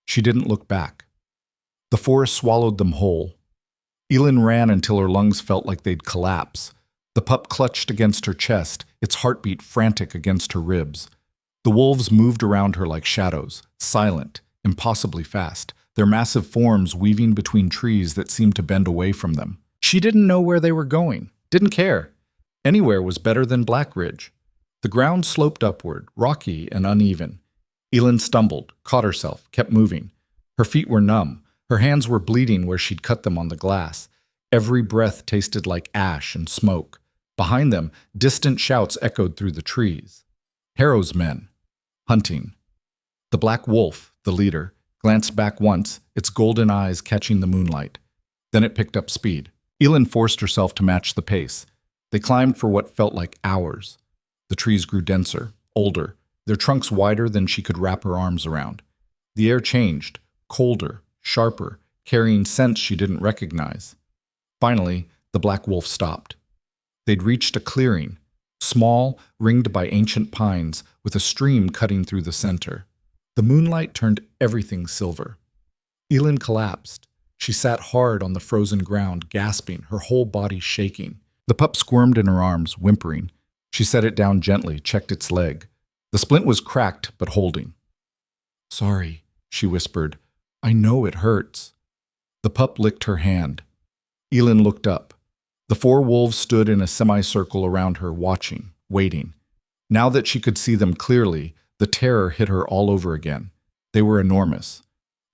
she didn't look back. The forest swallowed them whole. Elin ran until her lungs felt like they'd collapse. The pup clutched against her chest, its heartbeat frantic against her ribs. The wolves moved around her like shadows, silent, impossibly fast, their massive forms weaving between trees that seemed to bend away from them. She didn't know where they were going, didn't care. Anywhere was better than Black Ridge. The ground sloped upward, rocky and uneven. Elin stumbled, caught herself, kept moving. Her feet were numb. Her hands were bleeding where she'd cut them on the glass. Every breath tasted like ash and smoke. Behind them, distant shouts echoed through the trees. Harrow's men. Hunting. The black wolf, the leader, glanced back once, its golden eyes catching the moonlight. Then it picked up speed. Elin forced herself to match the pace. They climbed for what felt like hours. The trees grew denser, older, their trunks wider than she could wrap her arms around. The air changed, colder, sharper, carrying scents she didn't recognize. Finally, the black wolf stopped. They'd reached a clearing, small, ringed by ancient pines, with a stream cutting through the center. The moonlight turned everything silver. Elin collapsed. She sat hard on the frozen ground, gasping, her whole body shaking. The pup squirmed in her arms, whimpering. She set it down gently, checked its leg. The splint was cracked, but holding. "Sorry," she whispered. "I know it hurts." The pup licked her hand. Elin looked up. The four wolves stood in a semicircle around her, watching, waiting. Now that she could see them clearly, the terror hit her all over again. They were enormous.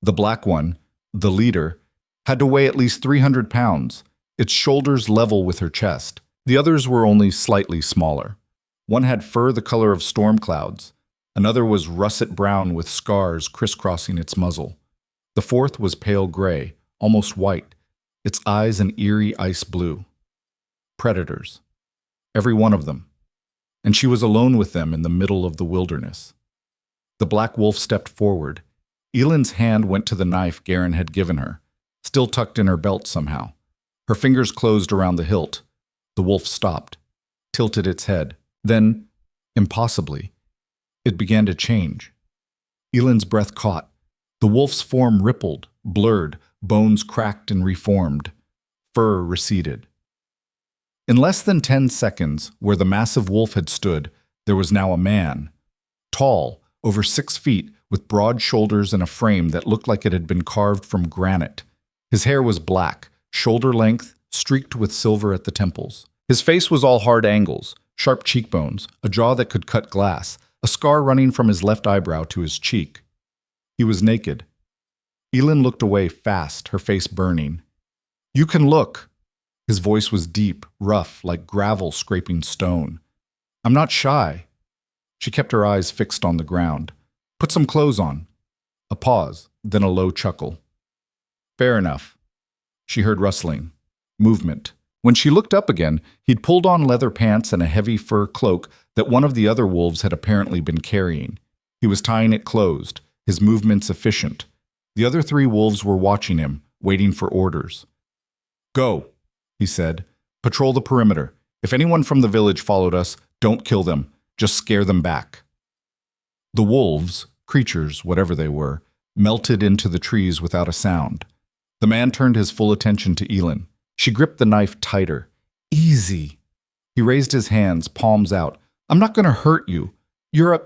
The black one, the leader, had to weigh at least 300 pounds, its shoulders level with her chest. The others were only slightly smaller. One had fur the color of storm clouds. Another was russet brown with scars crisscrossing its muzzle. The fourth was pale gray, almost white, its eyes an eerie ice blue. Predators. Every one of them. And she was alone with them in the middle of the wilderness. The black wolf stepped forward. Elin's hand went to the knife Garen had given her, still tucked in her belt somehow. Her fingers closed around the hilt. The wolf stopped, tilted its head. Then, impossibly, it began to change. Elin's breath caught. The wolf's form rippled, blurred, bones cracked and reformed. Fur receded. In less than 10 seconds, where the massive wolf had stood, there was now a man. Tall, over 6 feet, with broad shoulders and a frame that looked like it had been carved from granite. His hair was black, shoulder length, streaked with silver at the temples. His face was all hard angles, sharp cheekbones, a jaw that could cut glass, a scar running from his left eyebrow to his cheek. He was naked. Elin looked away fast, her face burning. "You can look." His voice was deep, rough, like gravel scraping stone. "I'm not shy." She kept her eyes fixed on the ground. "Put some clothes on." A pause, then a low chuckle. "Fair enough." She heard rustling, movement. When she looked up again, he'd pulled on leather pants and a heavy fur cloak that one of the other wolves had apparently been carrying. He was tying it closed, his movements efficient. The other 3 wolves were watching him, waiting for orders. "Go," he said. "Patrol the perimeter. If anyone from the village followed us, don't kill them. Just scare them back." The wolves, creatures, whatever they were, melted into the trees without a sound. The man turned his full attention to Elin. She gripped the knife tighter. "Easy." He raised his hands, palms out. "I'm not going to hurt you. You're a—"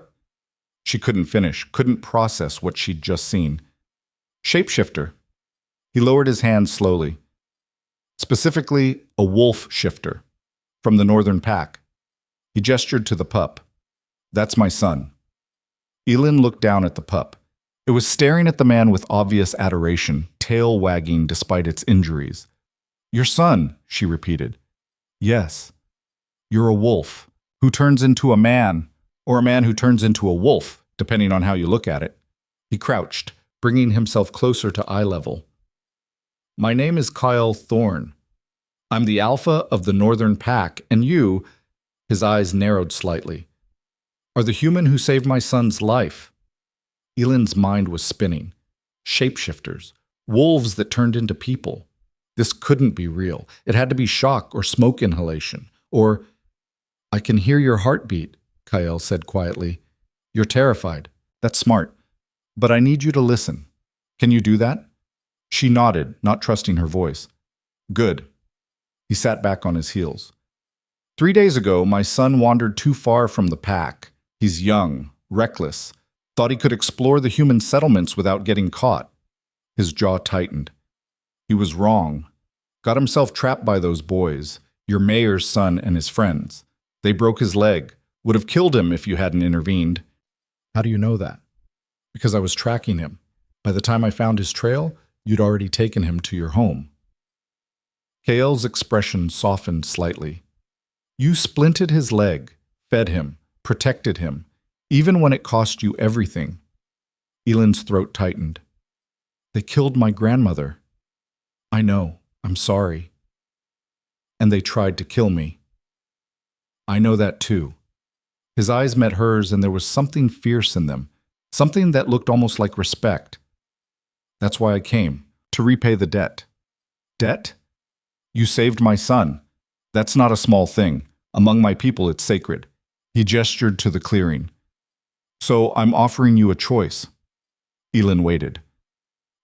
She couldn't finish, couldn't process what she'd just seen. "Shapeshifter." He lowered his hands slowly. "Specifically, a wolf shifter. From the northern pack." He gestured to the pup. "That's my son." Elin looked down at the pup. It was staring at the man with obvious adoration, tail wagging despite its injuries. "Your son," she repeated. "Yes. You're a wolf who turns into a man, or a man who turns into a wolf, depending on how you look at it." He crouched, bringing himself closer to eye level. "My name is Kyle Thorne. I'm the alpha of the northern pack, and you," his eyes narrowed slightly, "are the human who saved my son's life." Elin's mind was spinning. Shapeshifters, wolves that turned into people. This couldn't be real. It had to be shock or smoke inhalation. Or, "I can hear your heartbeat," Kyle said quietly. "You're terrified. That's smart. But I need you to listen. Can you do that?" She nodded, not trusting her voice. "Good." He sat back on his heels. 3 days ago, my son wandered too far from the pack. He's young, reckless, thought he could explore the human settlements without getting caught. His jaw tightened. He was wrong. Got himself trapped by those boys, your mayor's son and his friends. They broke his leg. Would have killed him if you hadn't intervened. "How do you know that?" "Because I was tracking him. By the time I found his trail, you'd already taken him to your home." Kael's expression softened slightly. "You splinted his leg, fed him, protected him, even when it cost you everything." Elin's throat tightened. "They killed my grandmother." "I know. I'm sorry." "And they tried to kill me." "I know that too." His eyes met hers, and there was something fierce in them, something that looked almost like respect. "That's why I came, to repay the debt." "Debt?" "You saved my son. That's not a small thing. Among my people, it's sacred." He gestured to the clearing. "So I'm offering you a choice." Elin waited.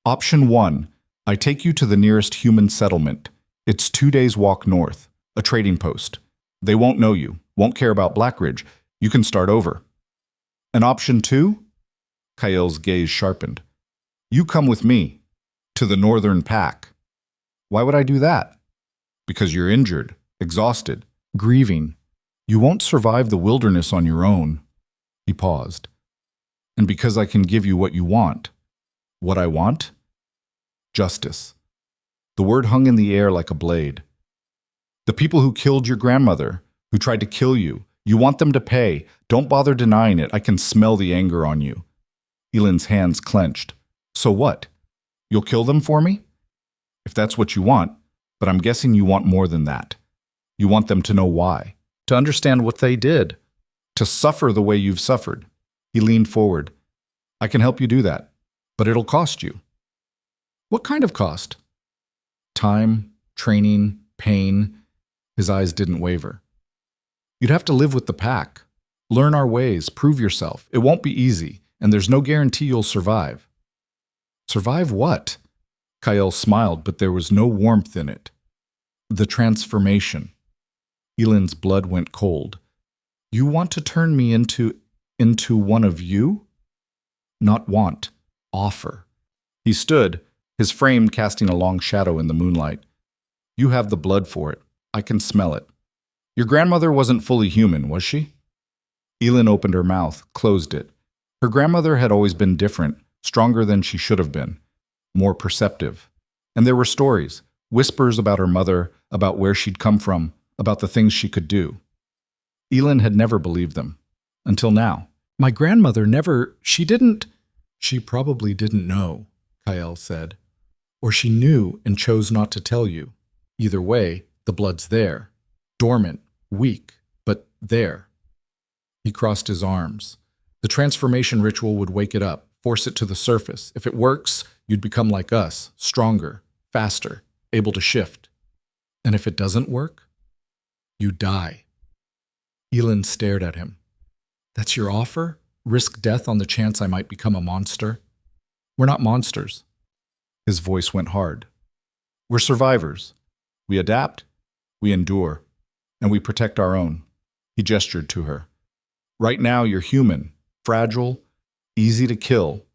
"Option 1, I take you to the nearest human settlement. It's 2 days' walk north, a trading post. They won't know you, won't care about Blackridge. You can start over." "And option 2? Kael's gaze sharpened. "You come with me, to the northern pack." "Why would I do that?" "Because you're injured. exhausted, grieving. You won't survive the wilderness on your own. He paused. And because I can give you what you want. What I want? Justice. The word hung in the air like a blade. The people who killed your grandmother, who tried to kill you, you want them to pay. Don't bother denying it. I can smell the anger on you. Elin's hands clenched. So what? You'll kill them for me? If that's what you want, but I'm guessing you want more than that. You want them to know why, to understand what they did, to suffer the way you've suffered. He leaned forward. I can help you do that, but it'll cost you. What kind of cost? Time, training, pain. His eyes didn't waver. You'd have to live with the pack, learn our ways, prove yourself. It won't be easy, and there's no guarantee you'll survive. Survive what? Kyle smiled, but there was no warmth in it. The transformation. Elin's blood went cold. You want to turn me into one of you? Not want, offer. He stood, his frame casting a long shadow in the moonlight. You have the blood for it. I can smell it. Your grandmother wasn't fully human, was she? Elin opened her mouth, closed it. Her grandmother had always been different, stronger than she should have been, more perceptive. And there were stories, whispers about her mother, about where she'd come from, about the things she could do. Elin had never believed them, until now. My grandmother never, She probably didn't know, Kyle said. Or she knew and chose not to tell you. Either way, the blood's there. Dormant, weak, but there. He crossed his arms. The transformation ritual would wake it up, force it to the surface. If it works, you'd become like us, stronger, faster, able to shift. And if it doesn't work, you die. Elin stared at him. That's your offer? Risk death on the chance I might become a monster? We're not monsters. His voice went hard. We're survivors. We adapt, we endure, and we protect our own. He gestured to her. Right now you're human, fragile, easy to kill.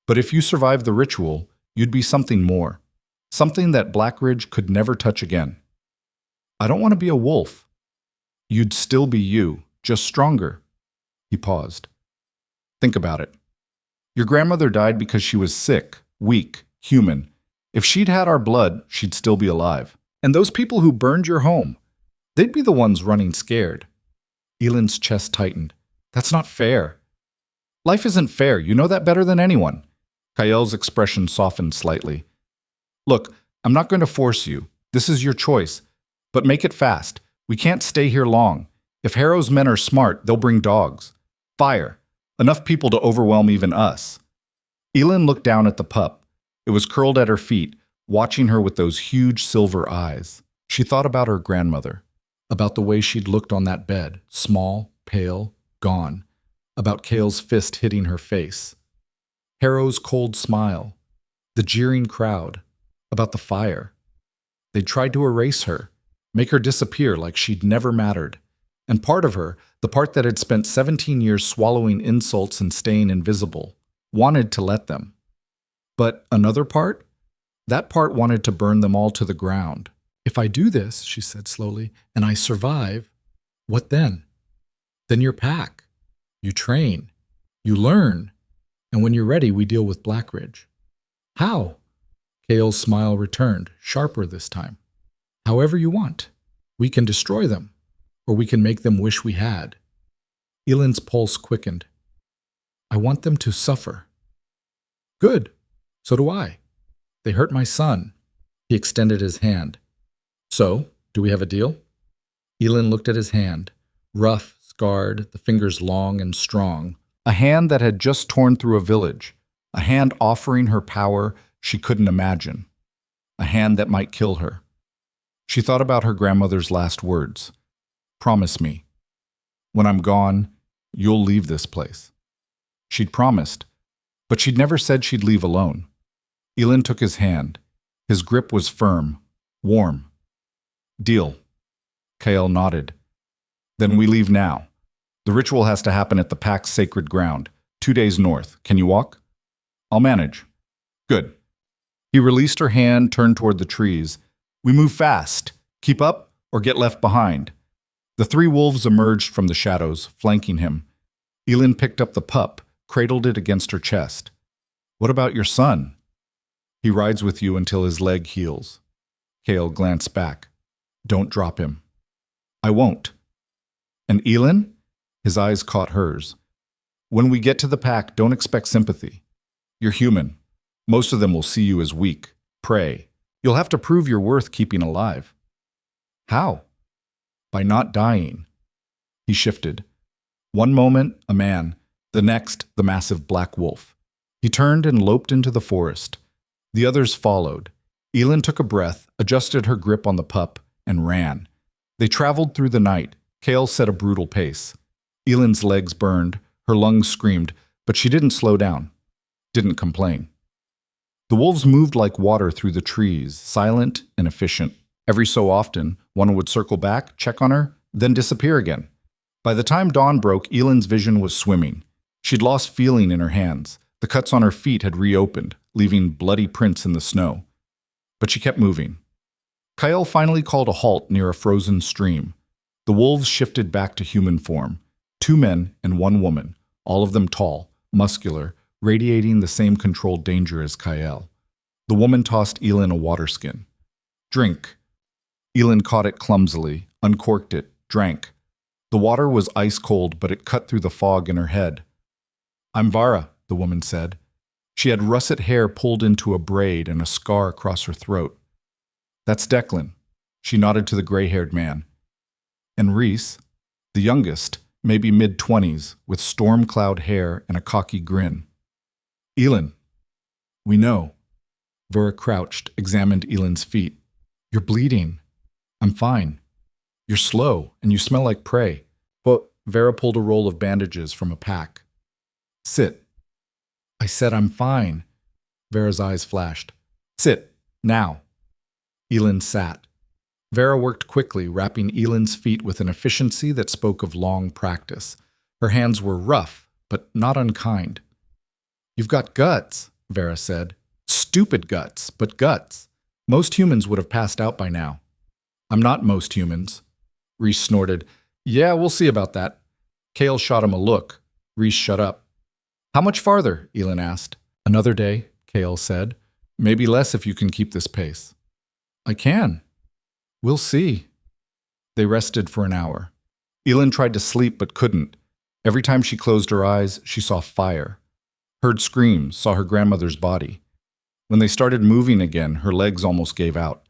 But if you survive the ritual, you'd be something more. Something that Blackridge could never touch again. I don't want to be a wolf. You'd still be you, just stronger. He paused. Think about it. Your grandmother died because she was sick, weak, human. If she'd had our blood, she'd still be alive. And those people who burned your home, they'd be the ones running scared. Elin's chest tightened. That's not fair. Life isn't fair. You know that better than anyone. Kyle's expression softened slightly. Look, I'm not going to force you. This is your choice. But make it fast. We can't stay here long. If Harrow's men are smart, they'll bring dogs. Fire. Enough people to overwhelm even us. Elin looked down at the pup. It was curled at her feet, watching her with those huge silver eyes. She thought about her grandmother, about the way she'd looked on that bed, small, pale, gone, about Kale's fist hitting her face, Harrow's cold smile, the jeering crowd, about the fire. They'd tried to erase her, make her disappear like she'd never mattered. And part of her, the part that had spent 17 years swallowing insults and staying invisible, wanted to let them. But another part? That part wanted to burn them all to the ground. If I do this, she said slowly, and I survive, what then? Then you're pack. You train. You learn. And when you're ready, we deal with Blackridge. How? Kale's smile returned, sharper this time. However you want. We can destroy them. Or we can make them wish we had. Elin's pulse quickened. I want them to suffer. Good. So do I. They hurt my son. He extended his hand. So, do we have a deal? Elin looked at his hand, rough, scarred, the fingers long and strong. A hand that had just torn through a village. A hand offering her power she couldn't imagine. A hand that might kill her. She thought about her grandmother's last words. Promise me. When I'm gone, you'll leave this place. She'd promised, but she'd never said she'd leave alone. Elin took his hand. His grip was firm, warm. Deal. Kale nodded. Then we leave now. The ritual has to happen at the pack's sacred ground, 2 days north. Can you walk? I'll manage. Good. He released her hand, turned toward the trees. We move fast. Keep up, or get left behind. The three wolves emerged from the shadows, flanking him. Elin picked up the pup, cradled it against her chest. What about your son? He rides with you until his leg heals. Kale glanced back. Don't drop him. I won't. And Elin? His eyes caught hers. When we get to the pack, don't expect sympathy. You're human. Most of them will see you as weak, prey. You'll have to prove your worth keeping alive. How? By not dying. He shifted. One moment, a man. The next, the massive black wolf. He turned and loped into the forest. The others followed. Elin took a breath, adjusted her grip on the pup, and ran. They traveled through the night. Kale set a brutal pace. Elin's legs burned, her lungs screamed, but she didn't slow down, didn't complain. The wolves moved like water through the trees, silent and efficient. Every so often, one would circle back, check on her, then disappear again. By the time dawn broke, Elin's vision was swimming. She'd lost feeling in her hands. The cuts on her feet had reopened, leaving bloody prints in the snow. But she kept moving. Kyle finally called a halt near a frozen stream. The wolves shifted back to human form. 2 men and 1 woman, all of them tall, muscular, radiating the same controlled danger as Kyle. The woman tossed Elin a water skin. Drink. Elin caught it clumsily, uncorked it, drank. The water was ice cold, but it cut through the fog in her head. I'm Vara, the woman said. She had russet hair pulled into a braid and a scar across her throat. That's Declan. She nodded to the gray-haired man. And Reese, the youngest, maybe mid-20s, with storm cloud hair and a cocky grin. Elin. We know. Vera crouched, examined Elin's feet. You're bleeding. I'm fine. You're slow, and you smell like prey. But Vera pulled a roll of bandages from a pack. Sit. I said I'm fine. Vera's eyes flashed. Sit. Now. Elin sat. Vera worked quickly, wrapping Elin's feet with an efficiency that spoke of long practice. Her hands were rough, but not unkind. You've got guts, Vera said. Stupid guts, but guts. Most humans would have passed out by now. I'm not most humans. Reese snorted. Yeah, we'll see about that. Kale shot him a look. Reese shut up. How much farther? Elin asked. Another day, Kale said. Maybe less if you can keep this pace. I can. We'll see. They rested for an hour. Elin tried to sleep but couldn't. Every time she closed her eyes, she saw fire. Heard screams, saw her grandmother's body. When they started moving again, her legs almost gave out.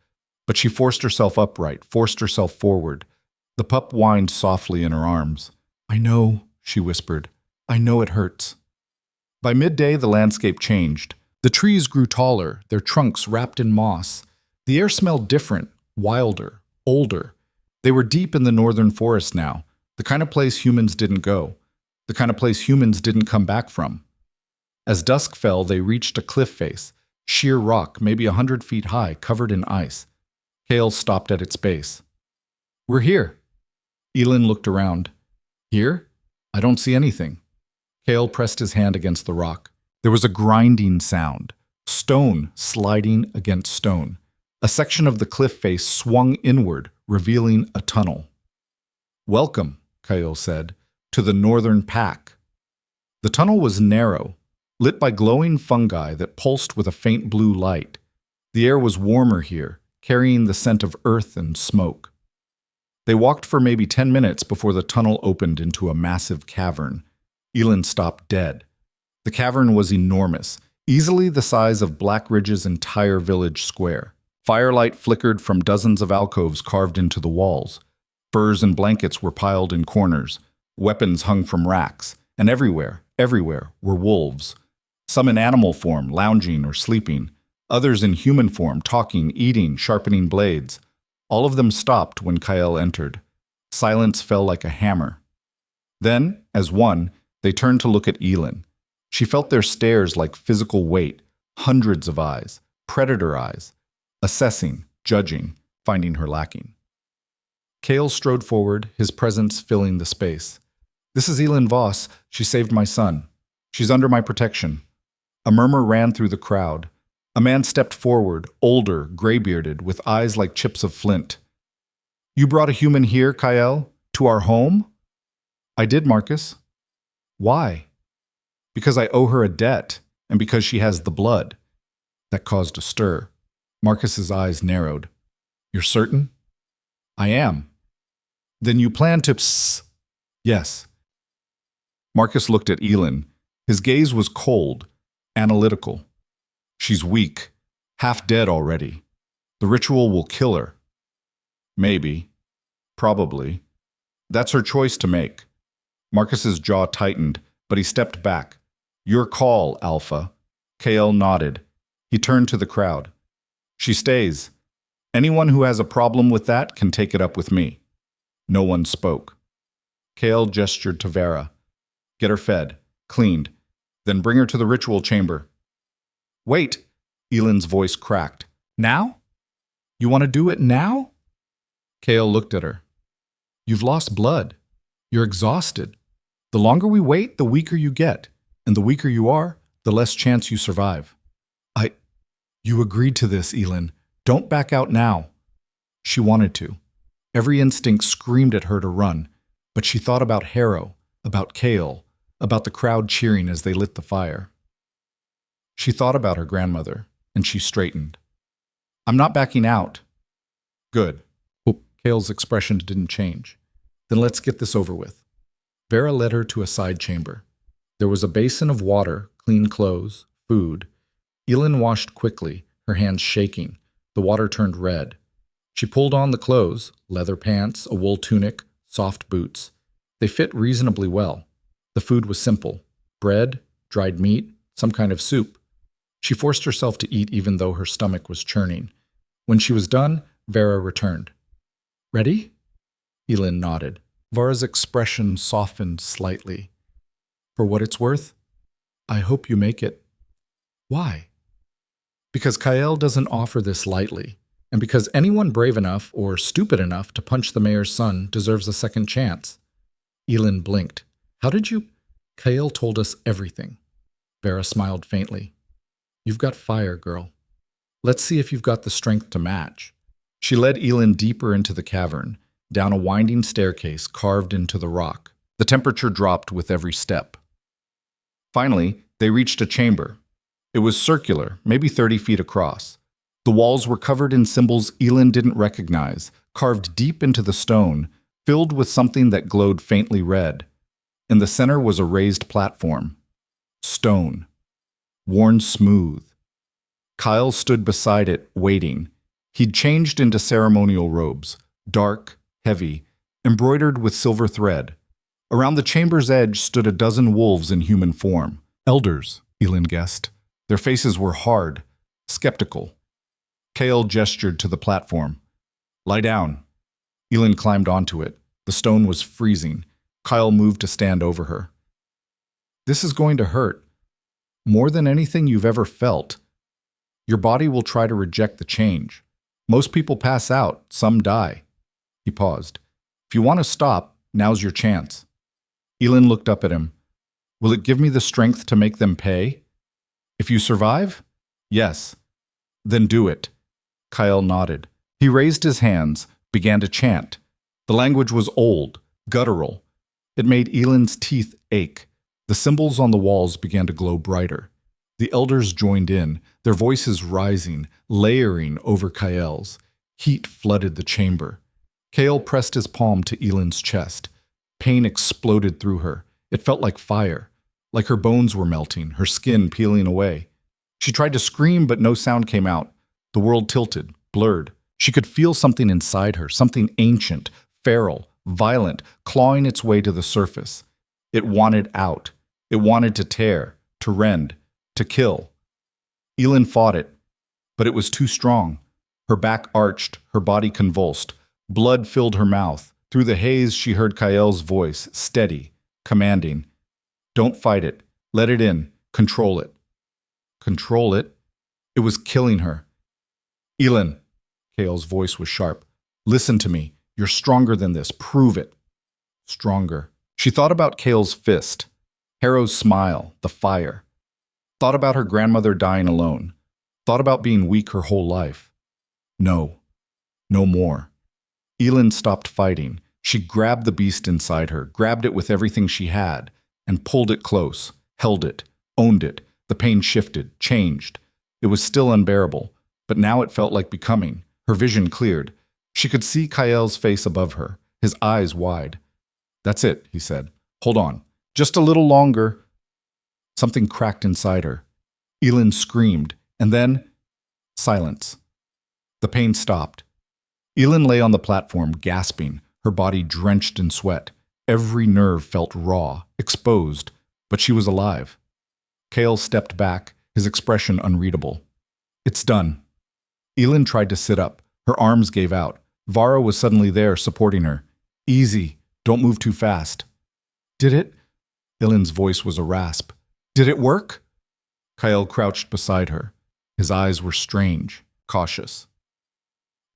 But she forced herself upright, forced herself forward. The pup whined softly in her arms. I know, she whispered. I know it hurts. By midday, the landscape changed. The trees grew taller, their trunks wrapped in moss. The air smelled different, wilder, older. They were deep in the northern forest now, the kind of place humans didn't go, the kind of place humans didn't come back from. As dusk fell, they reached a cliff face, sheer rock, maybe 100 feet high, covered in ice. Kale stopped at its base. We're here. Elin looked around. Here? I don't see anything. Kale pressed his hand against the rock. There was a grinding sound, stone sliding against stone. A section of the cliff face swung inward, revealing a tunnel. Welcome, Kyle said, to the northern pack. The tunnel was narrow, lit by glowing fungi that pulsed with a faint blue light. The air was warmer here, carrying the scent of earth and smoke. They walked for maybe 10 minutes before the tunnel opened into a massive cavern. Elin stopped dead. The cavern was enormous, easily the size of Black Ridge's entire village square. Firelight flickered from dozens of alcoves carved into the walls. Furs and blankets were piled in corners. Weapons hung from racks. And everywhere, were wolves. Some in animal form, lounging or sleeping. Others in human form, talking, eating, sharpening blades. All of them stopped when Kyle entered. Silence fell like a hammer. Then, as one, they turned to look at Elin. She felt their stares like physical weight, hundreds of eyes, predator eyes, assessing, judging, finding her lacking. Kale strode forward, his presence filling the space. This is Elin Voss. She saved my son. She's under my protection. A murmur ran through the crowd. A man stepped forward, older, gray-bearded, with eyes like chips of flint. You brought a human here, Kael, to our home? I did, Marcus. Why? Because I owe her a debt, and because she has the blood. That caused a stir. Marcus's eyes narrowed. You're certain? I am. Then you plan to psst? Yes. Marcus looked at Elin. His gaze was cold, analytical. She's weak, half dead already. The ritual will kill her. Maybe. Probably. That's her choice to make. Marcus's jaw tightened, but he stepped back. Your call, Alpha. Kael nodded. He turned to the crowd. She stays. Anyone who has a problem with that can take it up with me. No one spoke. Kael gestured to Vera. Get her fed, cleaned, then bring her to the ritual chamber. Wait, Elin's voice cracked. Now? You want to do it now? Kael looked at her. You've lost blood. You're exhausted. The longer we wait, the weaker you get. And the weaker you are, the less chance you survive. You agreed to this, Elin. Don't back out now. She wanted to. Every instinct screamed at her to run, but she thought about Harrow, about Kael, about the crowd cheering as they lit the fire. She thought about her grandmother, and she straightened. I'm not backing out. Good. Kael's expression didn't change. Then let's get this over with. Vera led her to a side chamber. There was a basin of water, clean clothes, food. Elin washed quickly, her hands shaking. The water turned red. She pulled on the clothes, leather pants, a wool tunic, soft boots. They fit reasonably well. The food was simple. Bread, dried meat, some kind of soup. She forced herself to eat even though her stomach was churning. When she was done, Vera returned. Ready? Elin nodded. Vera's expression softened slightly. For what it's worth, I hope you make it. Why? Because Kael doesn't offer this lightly, and because anyone brave enough or stupid enough to punch the mayor's son deserves a second chance. Elin blinked. How did you? Kael told us everything. Vera smiled faintly. You've got fire, girl. Let's see if you've got the strength to match. She led Elin deeper into the cavern, down a winding staircase carved into the rock. The temperature dropped with every step. Finally, they reached a chamber. It was circular, maybe 30 feet across. The walls were covered in symbols Elin didn't recognize, carved deep into the stone, filled with something that glowed faintly red. In the center was a raised platform. Stone. Worn smooth. Kael stood beside it, waiting. He'd changed into ceremonial robes, dark, heavy, embroidered with silver thread. Around the chamber's edge stood a dozen wolves in human form. Elders, Elin guessed. Their faces were hard, skeptical. Kael gestured to the platform. Lie down. Elin climbed onto it. The stone was freezing. Kael moved to stand over her. This is going to hurt. More than anything you've ever felt. Your body will try to reject the change. Most people pass out, some die. He paused. If you want to stop, now's your chance. Elin looked up at him. Will it give me the strength to make them pay? If you survive? Yes. Then do it. Kael nodded. He raised his hands, began to chant. The language was old, guttural. It made Elin's teeth ache. The symbols on the walls began to glow brighter. The elders joined in, their voices rising, layering over Kael's. Heat flooded the chamber. Kael pressed his palm to Elin's chest. Pain exploded through her. It felt like fire, like her bones were melting, her skin peeling away. She tried to scream, but no sound came out. The world tilted, blurred. She could feel something inside her, something ancient, feral, violent, clawing its way to the surface. It wanted out. It wanted to tear, to rend, to kill. Elin fought it, but it was too strong. Her back arched, her body convulsed. Blood filled her mouth. Through the haze, she heard Kael's voice, steady, commanding. Don't fight it. Let it in. Control it. Control it? It was killing her. Elin, Kael's voice was sharp. Listen to me. You're stronger than this. Prove it. Stronger. She thought about Kael's fist, Harrow's smile, the fire. Thought about her grandmother dying alone. Thought about being weak her whole life. No. No more. Elin stopped fighting. She grabbed the beast inside her, grabbed it with everything she had, and pulled it close, held it, owned it. The pain shifted, changed. It was still unbearable, but now it felt like becoming. Her vision cleared. She could see Kael's face above her, his eyes wide. "That's it," he said. "Hold on. Just a little longer." Something cracked inside her. Elin screamed, and then silence. The pain stopped. Elin lay on the platform, gasping, her body drenched in sweat. Every nerve felt raw, exposed, but she was alive. Kael stepped back, his expression unreadable. "It's done." Elin tried to sit up. Her arms gave out. Vara was suddenly there, supporting her. "Easy. Don't move too fast." "Did it?" Elin's voice was a rasp. "Did it work?" Kael crouched beside her. His eyes were strange, cautious.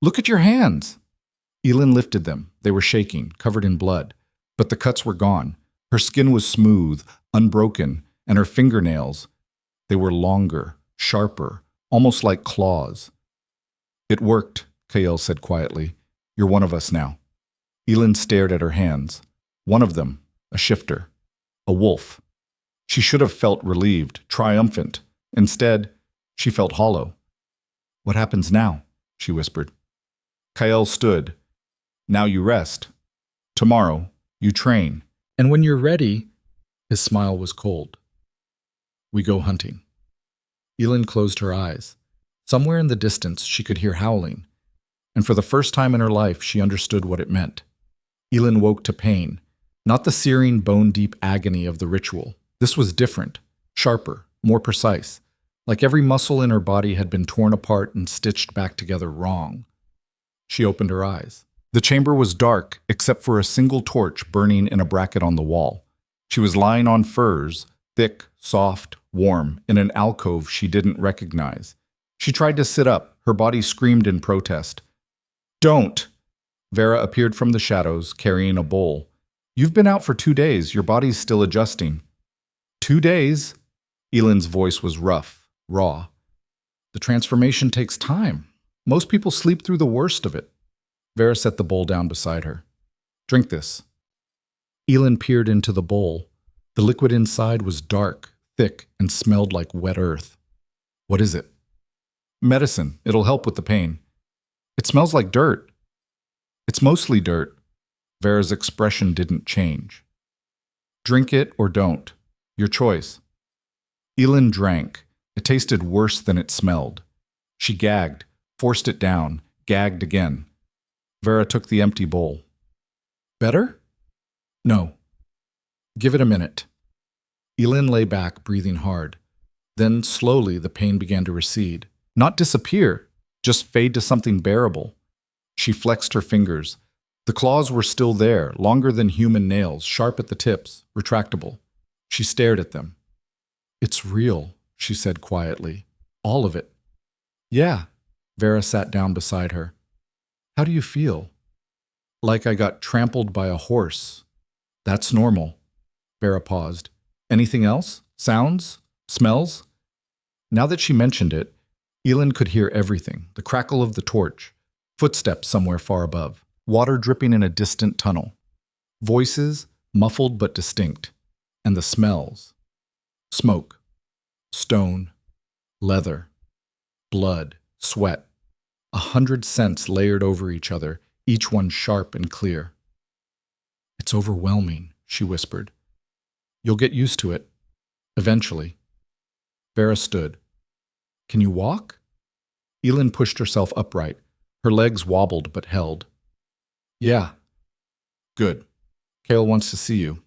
"Look at your hands." Elin lifted them. They were shaking, covered in blood. But the cuts were gone. Her skin was smooth, unbroken, and her fingernails, they were longer, sharper, almost like claws. "It worked," Kael said quietly. "You're one of us now." Elin stared at her hands. One of them, a shifter, a wolf. She should have felt relieved, triumphant. Instead, she felt hollow. "What happens now?" she whispered. Kael stood. "Now you rest. Tomorrow, you train. And when you're ready," his smile was cold, "we go hunting." Elin closed her eyes. Somewhere in the distance, she could hear howling. And for the first time in her life, she understood what it meant. Elin woke to pain, not the searing, bone-deep agony of the ritual. This was different, sharper, more precise, like every muscle in her body had been torn apart and stitched back together wrong. She opened her eyes. The chamber was dark, except for a single torch burning in a bracket on the wall. She was lying on furs, thick, soft, warm, in an alcove she didn't recognize. She tried to sit up. Her body screamed in protest. "Don't!" Vera appeared from the shadows, carrying a bowl. "You've been out for 2 days. Your body's still adjusting." 2 days? Elin's voice was rough, raw. "The transformation takes time. Most people sleep through the worst of it." Vera set the bowl down beside her. "Drink this." Elin peered into the bowl. The liquid inside was dark, thick, and smelled like wet earth. "What is it?" "Medicine. It'll help with the pain." "It smells like dirt." "It's mostly dirt." Vera's expression didn't change. "Drink it or don't. Your choice." Elin drank. It tasted worse than it smelled. She gagged, forced it down, gagged again. Vera took the empty bowl. "Better?" "No." "Give it a minute." Elin lay back, breathing hard. Then, slowly, the pain began to recede. Not disappear, just fade to something bearable. She flexed her fingers. The claws were still there, longer than human nails, sharp at the tips, retractable. She stared at them. "It's real," she said quietly. "All of it." "Yeah." Vera sat down beside her. "How do you feel?" "Like I got trampled by a horse." "That's normal." Vera paused. "Anything else? Sounds? Smells?" Now that she mentioned it, Elin could hear everything, the crackle of the torch, footsteps somewhere far above, water dripping in a distant tunnel, voices, muffled but distinct, and the smells. Smoke, stone, leather, blood, sweat, 100 scents layered over each other, each one sharp and clear. "It's overwhelming," she whispered. "You'll get used to it. Eventually." Vera stood. "Can you walk?" Elin pushed herself upright. Her legs wobbled but held. "Yeah." "Good. Kael wants to see you."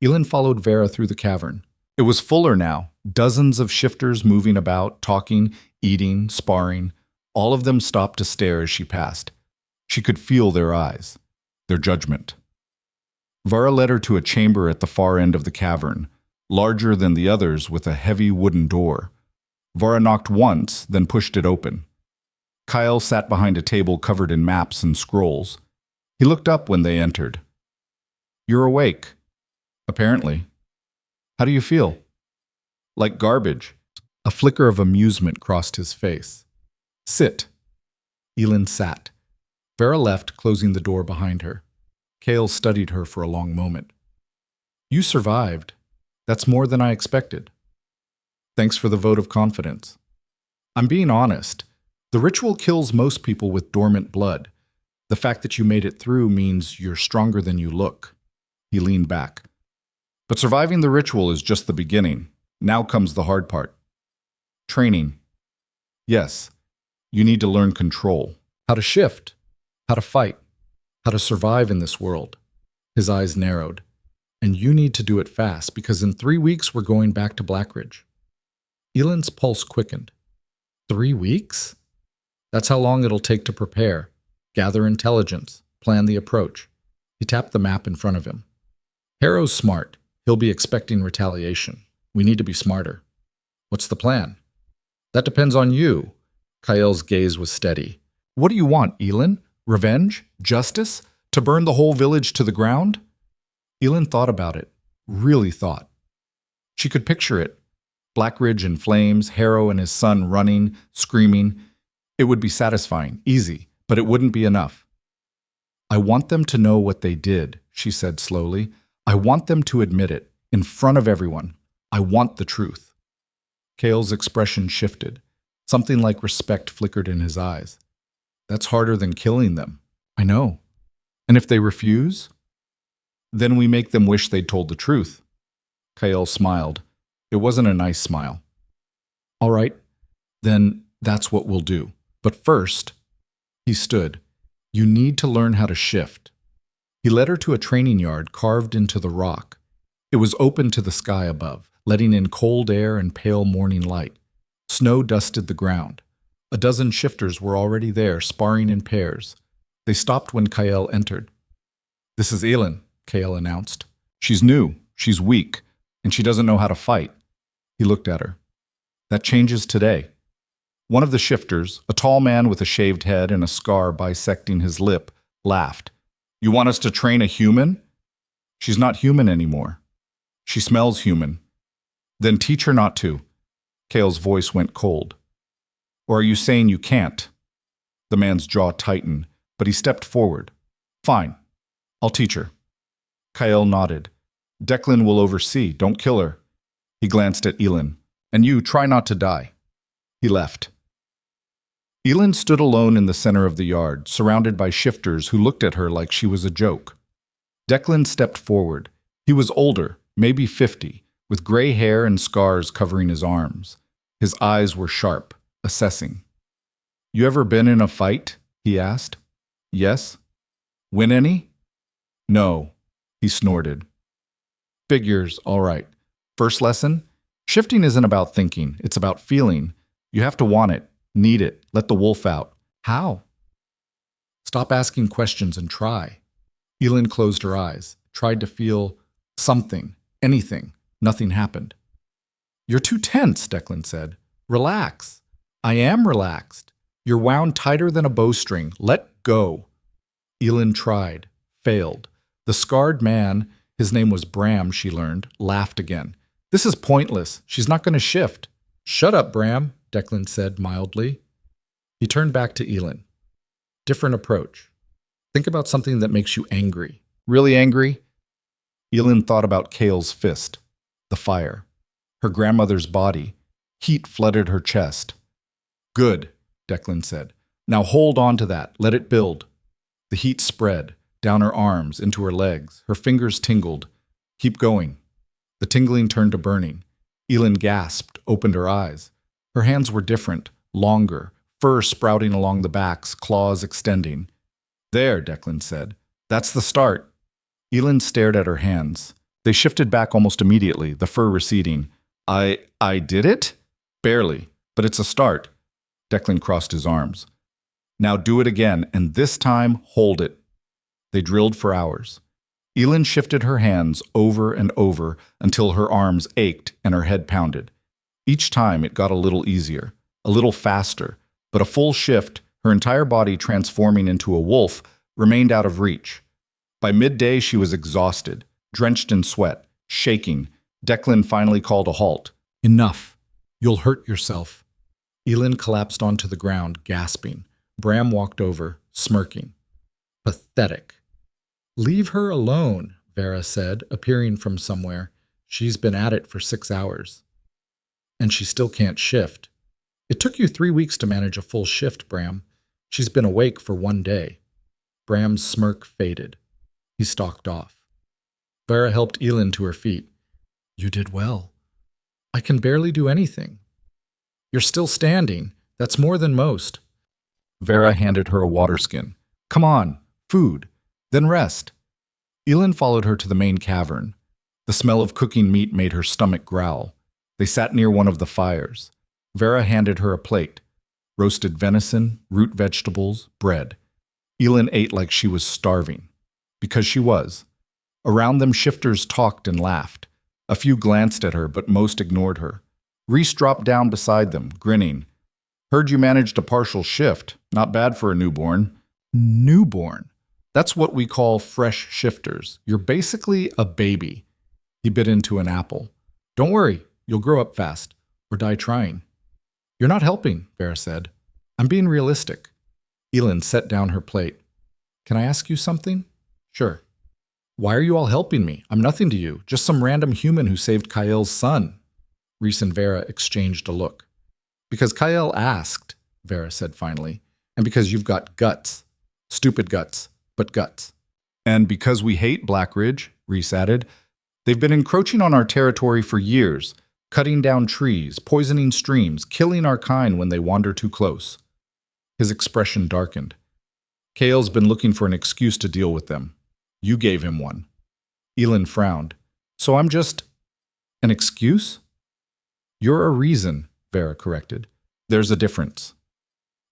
Elin followed Vera through the cavern. It was fuller now, dozens of shifters moving about, talking, eating, sparring. All of them stopped to stare as she passed. She could feel their eyes, their judgment. Vara led her to a chamber at the far end of the cavern, larger than the others with a heavy wooden door. Vara knocked once, then pushed it open. Kael sat behind a table covered in maps and scrolls. He looked up when they entered. "You're awake." "Apparently." "How do you feel?" "Like garbage." A flicker of amusement crossed his face. "Sit." Elin sat. Vera left, closing the door behind her. Kale studied her for a long moment. You survived. That's more than I expected. Thanks for the vote of confidence. I'm being honest. The ritual kills most people with dormant blood. The fact that you made it through means you're stronger than you look. He leaned back. But surviving the ritual is just the beginning. Now comes the hard part. Training. Yes, you need to learn control. How to shift. How to fight. How to survive in this world. His eyes narrowed. And you need to do it fast, because in 3 weeks we're going back to Blackridge. Elin's pulse quickened. 3 weeks? That's how long it'll take to prepare, gather intelligence, plan the approach. He tapped the map in front of him. Harrow's smart. He'll be expecting retaliation. We need to be smarter. What's the plan? That depends on you. Kael's gaze was steady. What do you want, Elin? Revenge? Justice? To burn the whole village to the ground? Elin thought about it. Really thought. She could picture it. Blackridge in flames, Harrow and his son running, screaming. It would be satisfying, easy, but it wouldn't be enough. I want them to know what they did, she said slowly. I want them to admit it, in front of everyone. I want the truth. Kael's expression shifted. Something like respect flickered in his eyes. That's harder than killing them. I know. And if they refuse? Then we make them wish they'd told the truth. Kael smiled. It wasn't a nice smile. All right, then that's what we'll do. But first, he stood. You need to learn how to shift. He led her to a training yard carved into the rock. It was open to the sky above, letting in cold air and pale morning light. Snow dusted the ground. A dozen shifters were already there, sparring in pairs. They stopped when Kael entered. This is Elin, Kael announced. She's new, she's weak, and she doesn't know how to fight. He looked at her. That changes today. One of the shifters, a tall man with a shaved head and a scar bisecting his lip, laughed. You want us to train a human? She's not human anymore. She smells human. Then teach her not to. Kael's voice went cold. Or are you saying you can't? The man's jaw tightened, but he stepped forward. Fine. I'll teach her. Kael nodded. Declan will oversee. Don't kill her. He glanced at Elin. And you, try not to die. He left. Elin stood alone in the center of the yard, surrounded by shifters who looked at her like she was a joke. Declan stepped forward. He was older, maybe 50, with gray hair and scars covering his arms. His eyes were sharp, assessing. You ever been in a fight? He asked. Yes. Win any? No. He snorted. Figures, all right. First lesson? Shifting isn't about thinking, it's about feeling. You have to want it, need it, let the wolf out. How? Stop asking questions and try. Elin closed her eyes, tried to feel something, anything. Nothing happened. You're too tense, Declan said. Relax. I am relaxed. You're wound tighter than a bowstring. Let go. Elin tried, failed. The scarred man, his name was Bram, she learned, laughed again. This is pointless. She's not going to shift. Shut up, Bram, Declan said mildly. He turned back to Elin. Different approach. Think about something that makes you angry. Really angry? Elin thought about Kael's fist. The fire. Her grandmother's body. Heat flooded her chest. Good, Declan said. Now hold on to that. Let it build. The heat spread, down her arms, into her legs. Her fingers tingled. Keep going. The tingling turned to burning. Elin gasped, opened her eyes. Her hands were different, longer, fur sprouting along the backs, claws extending. There, Declan said. That's the start. Elin stared at her hands. They shifted back almost immediately, the fur receding. I did it? Barely, but it's a start. Declan crossed his arms. Now do it again, and this time, hold it. They drilled for hours. Elin shifted her hands over and over until her arms ached and her head pounded. Each time it got a little easier, a little faster, but a full shift, her entire body transforming into a wolf, remained out of reach. By midday she was exhausted, drenched in sweat, shaking. Declan finally called a halt. Enough. You'll hurt yourself. Elin collapsed onto the ground, gasping. Bram walked over, smirking. Pathetic. Leave her alone, Vera said, appearing from somewhere. She's been at it for 6 hours. And she still can't shift. It took you 3 weeks to manage a full shift, Bram. She's been awake for 1 day. Bram's smirk faded. He stalked off. Vera helped Elin to her feet. You did well. I can barely do anything. You're still standing. That's more than most. Vera handed her a water skin. Come on, food, then rest. Elin followed her to the main cavern. The smell of cooking meat made her stomach growl. They sat near one of the fires. Vera handed her a plate. Roasted venison, root vegetables, bread. Elin ate like she was starving. Because she was. Around them, shifters talked and laughed. A few glanced at her, but most ignored her. Reese dropped down beside them, grinning. Heard you managed a partial shift. Not bad for a newborn. Newborn? That's what we call fresh shifters. You're basically a baby. He bit into an apple. Don't worry, you'll grow up fast. Or die trying. You're not helping, Vera said. I'm being realistic. Elin set down her plate. Can I ask you something? Sure. Why are you all helping me? I'm nothing to you, just some random human who saved Kael's son. Reese and Vera exchanged a look. Because Kael asked, Vera said finally, and because you've got guts. Stupid guts, but guts. And because we hate Blackridge, Reese added, they've been encroaching on our territory for years, cutting down trees, poisoning streams, killing our kind when they wander too close. His expression darkened. Kael's been looking for an excuse to deal with them. You gave him one. Elin frowned. So I'm just an excuse? You're a reason, Vera corrected. There's a difference.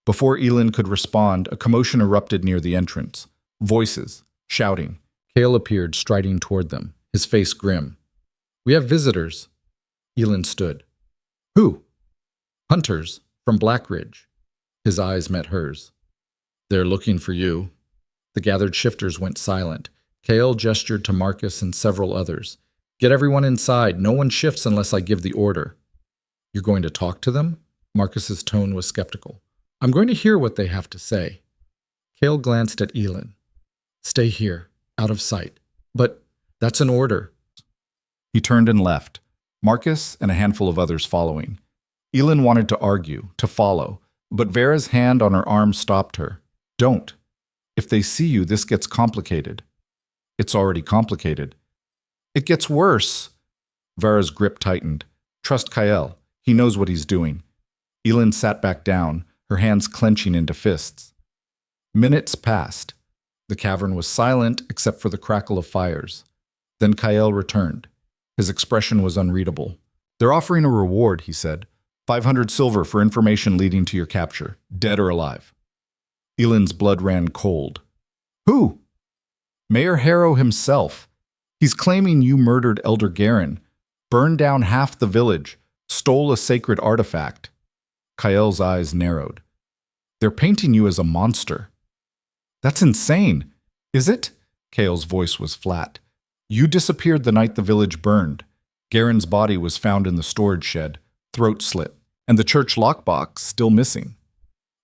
Before Elin could respond, a commotion erupted near the entrance. Voices, shouting. Kael appeared, striding toward them, his face grim. We have visitors. Elin stood. Who? Hunters, from Blackridge. His eyes met hers. They're looking for you. The gathered shifters went silent. Kael gestured to Marcus and several others. Get everyone inside. No one shifts unless I give the order. You're going to talk to them? Marcus's tone was skeptical. I'm going to hear what they have to say. Kael glanced at Elin. Stay here, out of sight. But that's an order. He turned and left, Marcus and a handful of others following. Elin wanted to argue, to follow, but Vera's hand on her arm stopped her. Don't. If they see you, this gets complicated. It's already complicated. It gets worse. Vera's grip tightened. Trust Kael. He knows what he's doing. Elin sat back down, her hands clenching into fists. Minutes passed. The cavern was silent except for the crackle of fires. Then Kael returned. His expression was unreadable. They're offering a reward, he said. 500 silver for information leading to your capture, dead or alive. Elin's blood ran cold. Who? Mayor Harrow himself. He's claiming you murdered Elder Garen, burned down half the village, stole a sacred artifact. Kael's eyes narrowed. They're painting you as a monster. That's insane. Is it? Kael's voice was flat. You disappeared the night the village burned. Garen's body was found in the storage shed, throat slit, and the church lockbox still missing.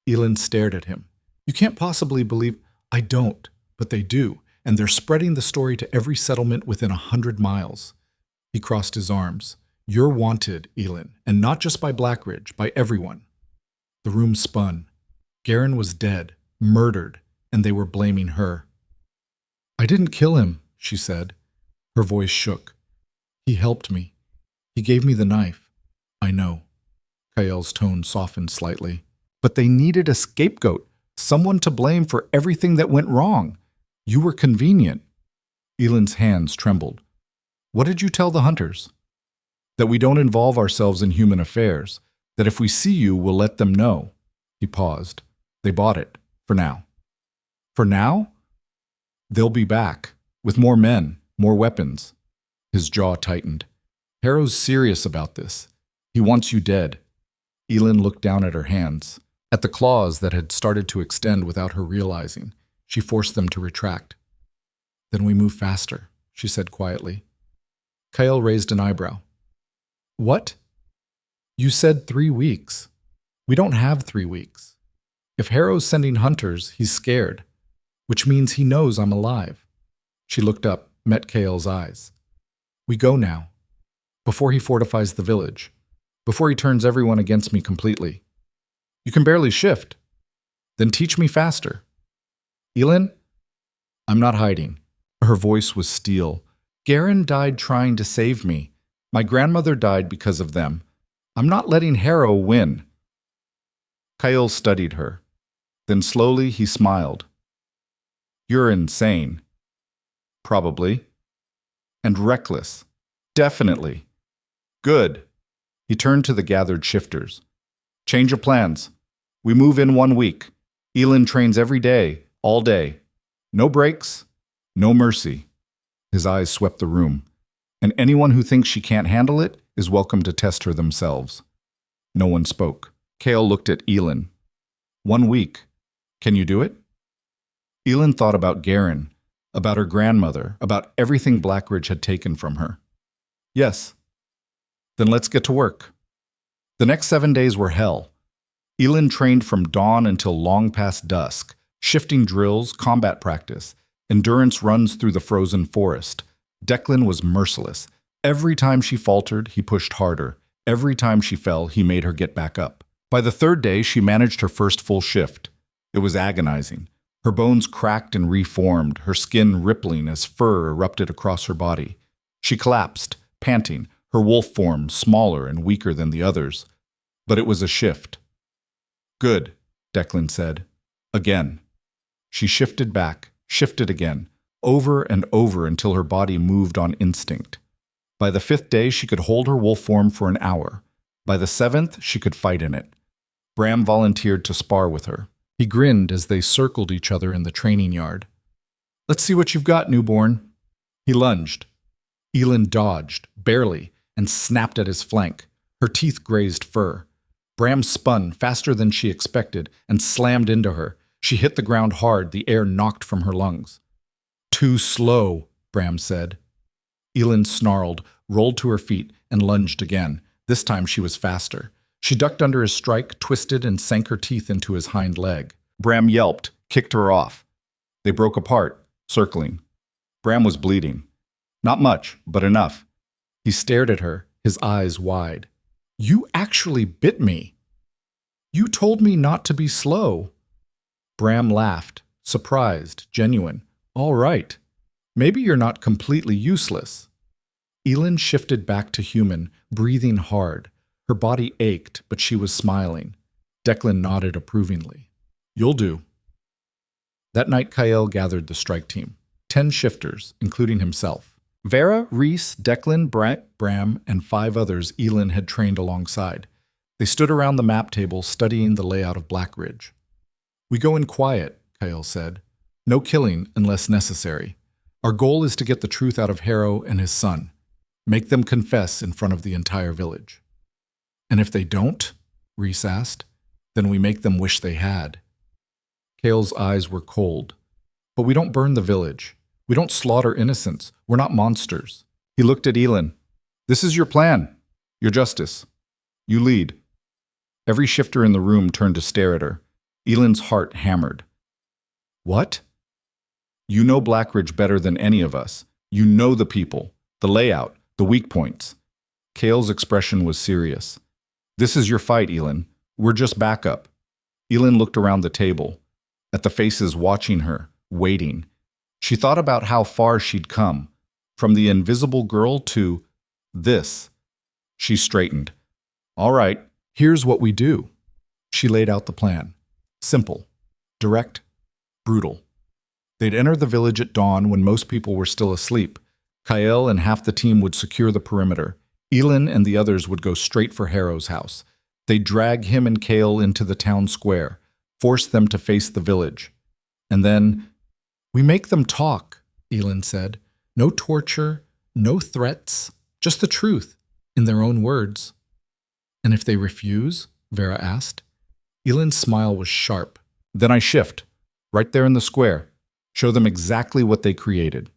Elin stared at him. You can't possibly believe... I don't, but they do, and they're spreading the story to every settlement within 100 miles. He crossed his arms. You're wanted, Elin, and not just by Blackridge, by everyone. The room spun. Garen was dead, murdered, and they were blaming her. I didn't kill him, she said. Her voice shook. He helped me. He gave me the knife. I know. Kael's tone softened slightly. But they needed a scapegoat, someone to blame for everything that went wrong. You were convenient. Elin's hands trembled. What did you tell the hunters? That we don't involve ourselves in human affairs, that if we see you, we'll let them know. He paused. They bought it, for now. For now? They'll be back, with more men, more weapons. His jaw tightened. Harrow's serious about this. He wants you dead. Elin looked down at her hands, at the claws that had started to extend without her realizing. She forced them to retract. Then we move faster, she said quietly. Kael raised an eyebrow. What? You said 3 weeks. We don't have 3 weeks. If Harrow's sending hunters, he's scared. which means he knows I'm alive. She looked up, met Kael's eyes. We go now. Before he fortifies the village. Before he turns everyone against me completely. You can barely shift. Then teach me faster. Elin? I'm not hiding. Her voice was steel. Garen died trying to save me. My grandmother died because of them. I'm not letting Harrow win. Kael studied her. Then slowly he smiled. You're insane. Probably. And reckless. Definitely. Good. He turned to the gathered shifters. Change of plans. We move in 1 week. Elin trains every day, all day. No breaks, no mercy. His eyes swept the room. And anyone who thinks she can't handle it is welcome to test her themselves. No one spoke. Kael looked at Elin. 1 week. Can you do it? Elin thought about Garen, about her grandmother, about everything Blackridge had taken from her. Yes. Then let's get to work. The next 7 days were hell. Elin trained from dawn until long past dusk, shifting drills, combat practice, endurance runs through the frozen forest. Declan was merciless. Every time she faltered, he pushed harder. Every time she fell, he made her get back up. By the 3rd day, she managed her first full shift. It was agonizing. Her bones cracked and reformed, her skin rippling as fur erupted across her body. She collapsed, panting, her wolf form smaller and weaker than the others. But it was a shift. Good, Declan said. Again. She shifted back, shifted again, over and over until her body moved on instinct. By the 5th day, she could hold her wolf form for an hour. By the 7th, she could fight in it. Bram volunteered to spar with her. He grinned as they circled each other in the training yard. Let's see what you've got, newborn. He lunged. Elin dodged, barely, and snapped at his flank. Her teeth grazed fur. Bram spun faster than she expected and slammed into her. She hit the ground hard, the air knocked from her lungs. Too slow, Bram said. Elin snarled, rolled to her feet, and lunged again. This time she was faster. She ducked under his strike, twisted, and sank her teeth into his hind leg. Bram yelped, kicked her off. They broke apart, circling. Bram was bleeding. Not much, but enough. He stared at her, his eyes wide. You actually bit me. You told me not to be slow. Bram laughed, surprised, genuine. All right. Maybe you're not completely useless. Elin shifted back to human, breathing hard. Her body ached, but she was smiling. Declan nodded approvingly. You'll do. That night, Kael gathered the strike team. 10 shifters, including himself. Vera, Reese, Declan, Bram, and 5 others Elin had trained alongside. They stood around the map table studying the layout of Blackridge. We go in quiet, Kael said. No killing unless necessary. Our goal is to get the truth out of Harrow and his son. Make them confess in front of the entire village. And if they don't, Reese asked, then we make them wish they had. Kael's eyes were cold. But we don't burn the village. We don't slaughter innocents. We're not monsters. He looked at Elin. This is your plan. Your justice. You lead. Every shifter in the room turned to stare at her. Elin's heart hammered. What? You know Blackridge better than any of us. You know the people, the layout, the weak points. Kael's expression was serious. This is your fight, Elin. We're just backup. Elin looked around the table, at the faces watching her, waiting. She thought about how far she'd come, from the invisible girl to this. She straightened. All right, here's what we do. She laid out the plan. Simple, direct, brutal. They'd enter the village at dawn when most people were still asleep. Kael and half the team would secure the perimeter. Elin and the others would go straight for Harrow's house. They'd drag him and Kael into the town square, force them to face the village. And then, we make them talk, Elin said. No torture, no threats, just the truth, in their own words. And if they refuse? Vera asked. Elin's smile was sharp. Then I shift, right there in the square. Show them exactly what they created.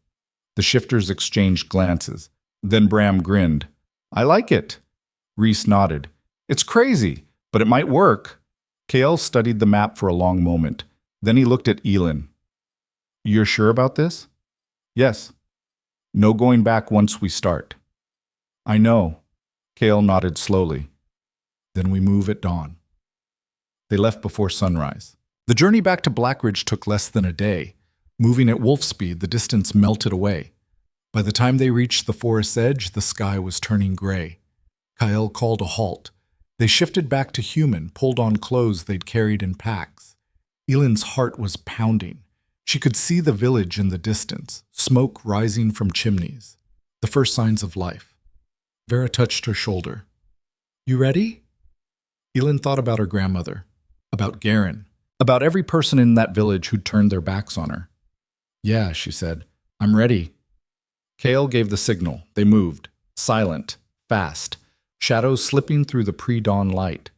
The shifters exchanged glances. Then Bram grinned. I like it. Reese nodded. It's crazy, but it might work. Kael studied the map for a long moment. Then he looked at Elin. You're sure about this? Yes. No going back once we start. I know. Kale nodded slowly. Then we move at dawn. They left before sunrise. The journey back to Blackridge took less than a day. Moving at wolf speed, the distance melted away. By the time they reached the forest's edge, the sky was turning gray. Kyle called a halt. They shifted back to human, pulled on clothes they'd carried in packs. Elin's heart was pounding. She could see the village in the distance, smoke rising from chimneys. The first signs of life. Vera touched her shoulder. You ready? Elin thought about her grandmother, about Garen, about every person in that village who'd turned their backs on her. Yeah, she said. I'm ready. Kale gave the signal. They moved, silent, fast, shadows slipping through the pre-dawn light.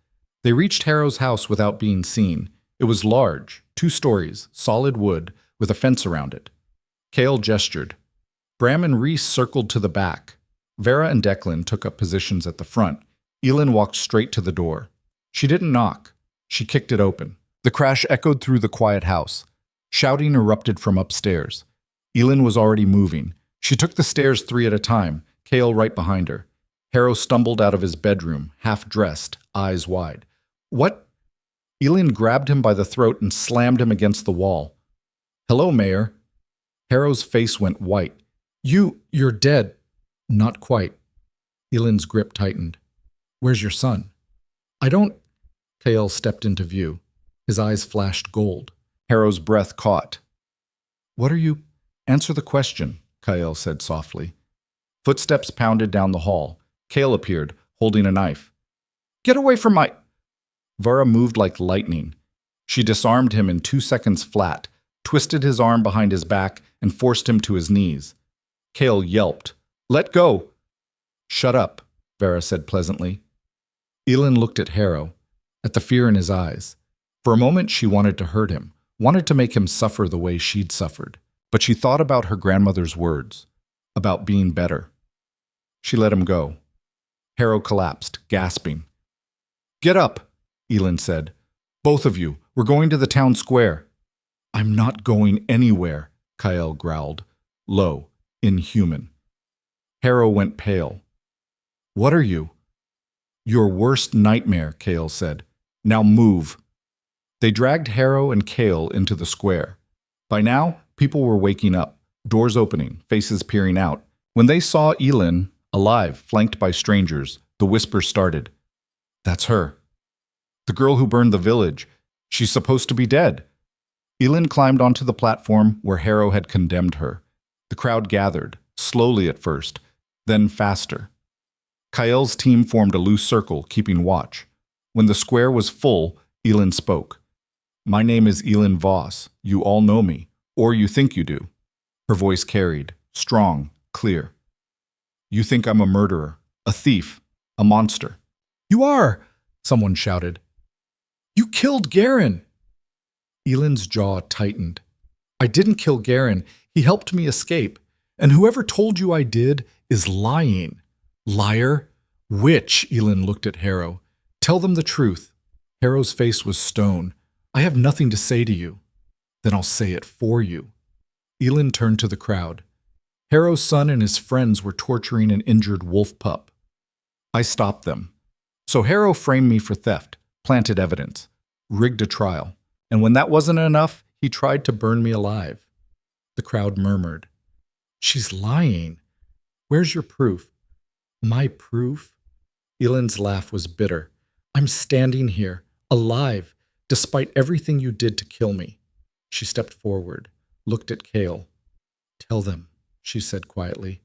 They reached Harrow's house without being seen. It was large, 2 stories, solid wood, with a fence around it. Kale gestured. Bram and Reese circled to the back. Vera and Declan took up positions at the front. Elin walked straight to the door. She didn't knock. She kicked it open. The crash echoed through the quiet house. Shouting erupted from upstairs. Elin was already moving. She took the stairs 3 at a time, Kale right behind her. Harrow stumbled out of his bedroom, half-dressed, eyes wide. What? Elin grabbed him by the throat and slammed him against the wall. Hello, Mayor. Harrow's face went white. You're dead. Not quite. Elin's grip tightened. Where's your son? I don't... Kale stepped into view. His eyes flashed gold. Harrow's breath caught. What are you... Answer the question, Kyle said softly. Footsteps pounded down the hall. Kale appeared, holding a knife. Get away from my... Vera moved like lightning. She disarmed him in 2 seconds flat, twisted his arm behind his back, and forced him to his knees. Kale yelped. Let go! Shut up, Vera said pleasantly. Elin looked at Harrow, at the fear in his eyes. For a moment she wanted to hurt him, wanted to make him suffer the way she'd suffered. But she thought about her grandmother's words, about being better. She let him go. Harrow collapsed, gasping. Get up, Elin said. Both of you, we're going to the town square. I'm not going anywhere, Kyle growled, low, inhuman. Harrow went pale. What are you? Your worst nightmare, Kale said. Now move. They dragged Harrow and Kale into the square. By now, people were waking up, doors opening, faces peering out. When they saw Elin, alive, flanked by strangers, the whisper started. That's her. The girl who burned the village. She's supposed to be dead. Elin climbed onto the platform where Harrow had condemned her. The crowd gathered, slowly at first, then faster. Kyle's team formed a loose circle, keeping watch. When the square was full, Elin spoke. My name is Elin Voss. You all know me. Or you think you do. Her voice carried, strong, clear. You think I'm a murderer, a thief, a monster. You are, someone shouted. You killed Garen. Elin's jaw tightened. I didn't kill Garen. He helped me escape. And whoever told you I did is lying. Liar. Witch, Elin looked at Harrow. Tell them the truth. Harrow's face was stone. I have nothing to say to you. Then I'll say it for you. Elin turned to the crowd. Harrow's son and his friends were torturing an injured wolf pup. I stopped them. So Harrow framed me for theft, planted evidence, rigged a trial. And when that wasn't enough, he tried to burn me alive. The crowd murmured. She's lying. Where's your proof? My proof? Elin's laugh was bitter. I'm standing here, alive, despite everything you did to kill me. She stepped forward, looked at Kale. Tell them, she said quietly.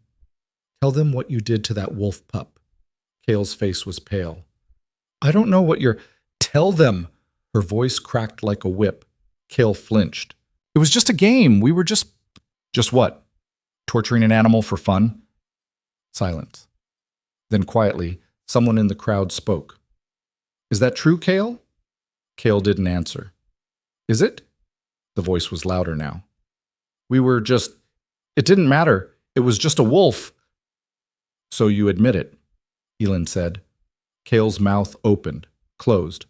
Tell them what you did to that wolf pup. Kale's face was pale. I don't know what you're... Tell them! Her voice cracked like a whip. Kale flinched. It was just a game. We were just... Just what? Torturing an animal for fun? Silence. Then quietly, someone in the crowd spoke. Is that true, Kale? Kale didn't answer. Is it? The voice was louder now. We were just... It didn't matter. It was just a wolf. So you admit it, Elin said. Kale's mouth opened, closed.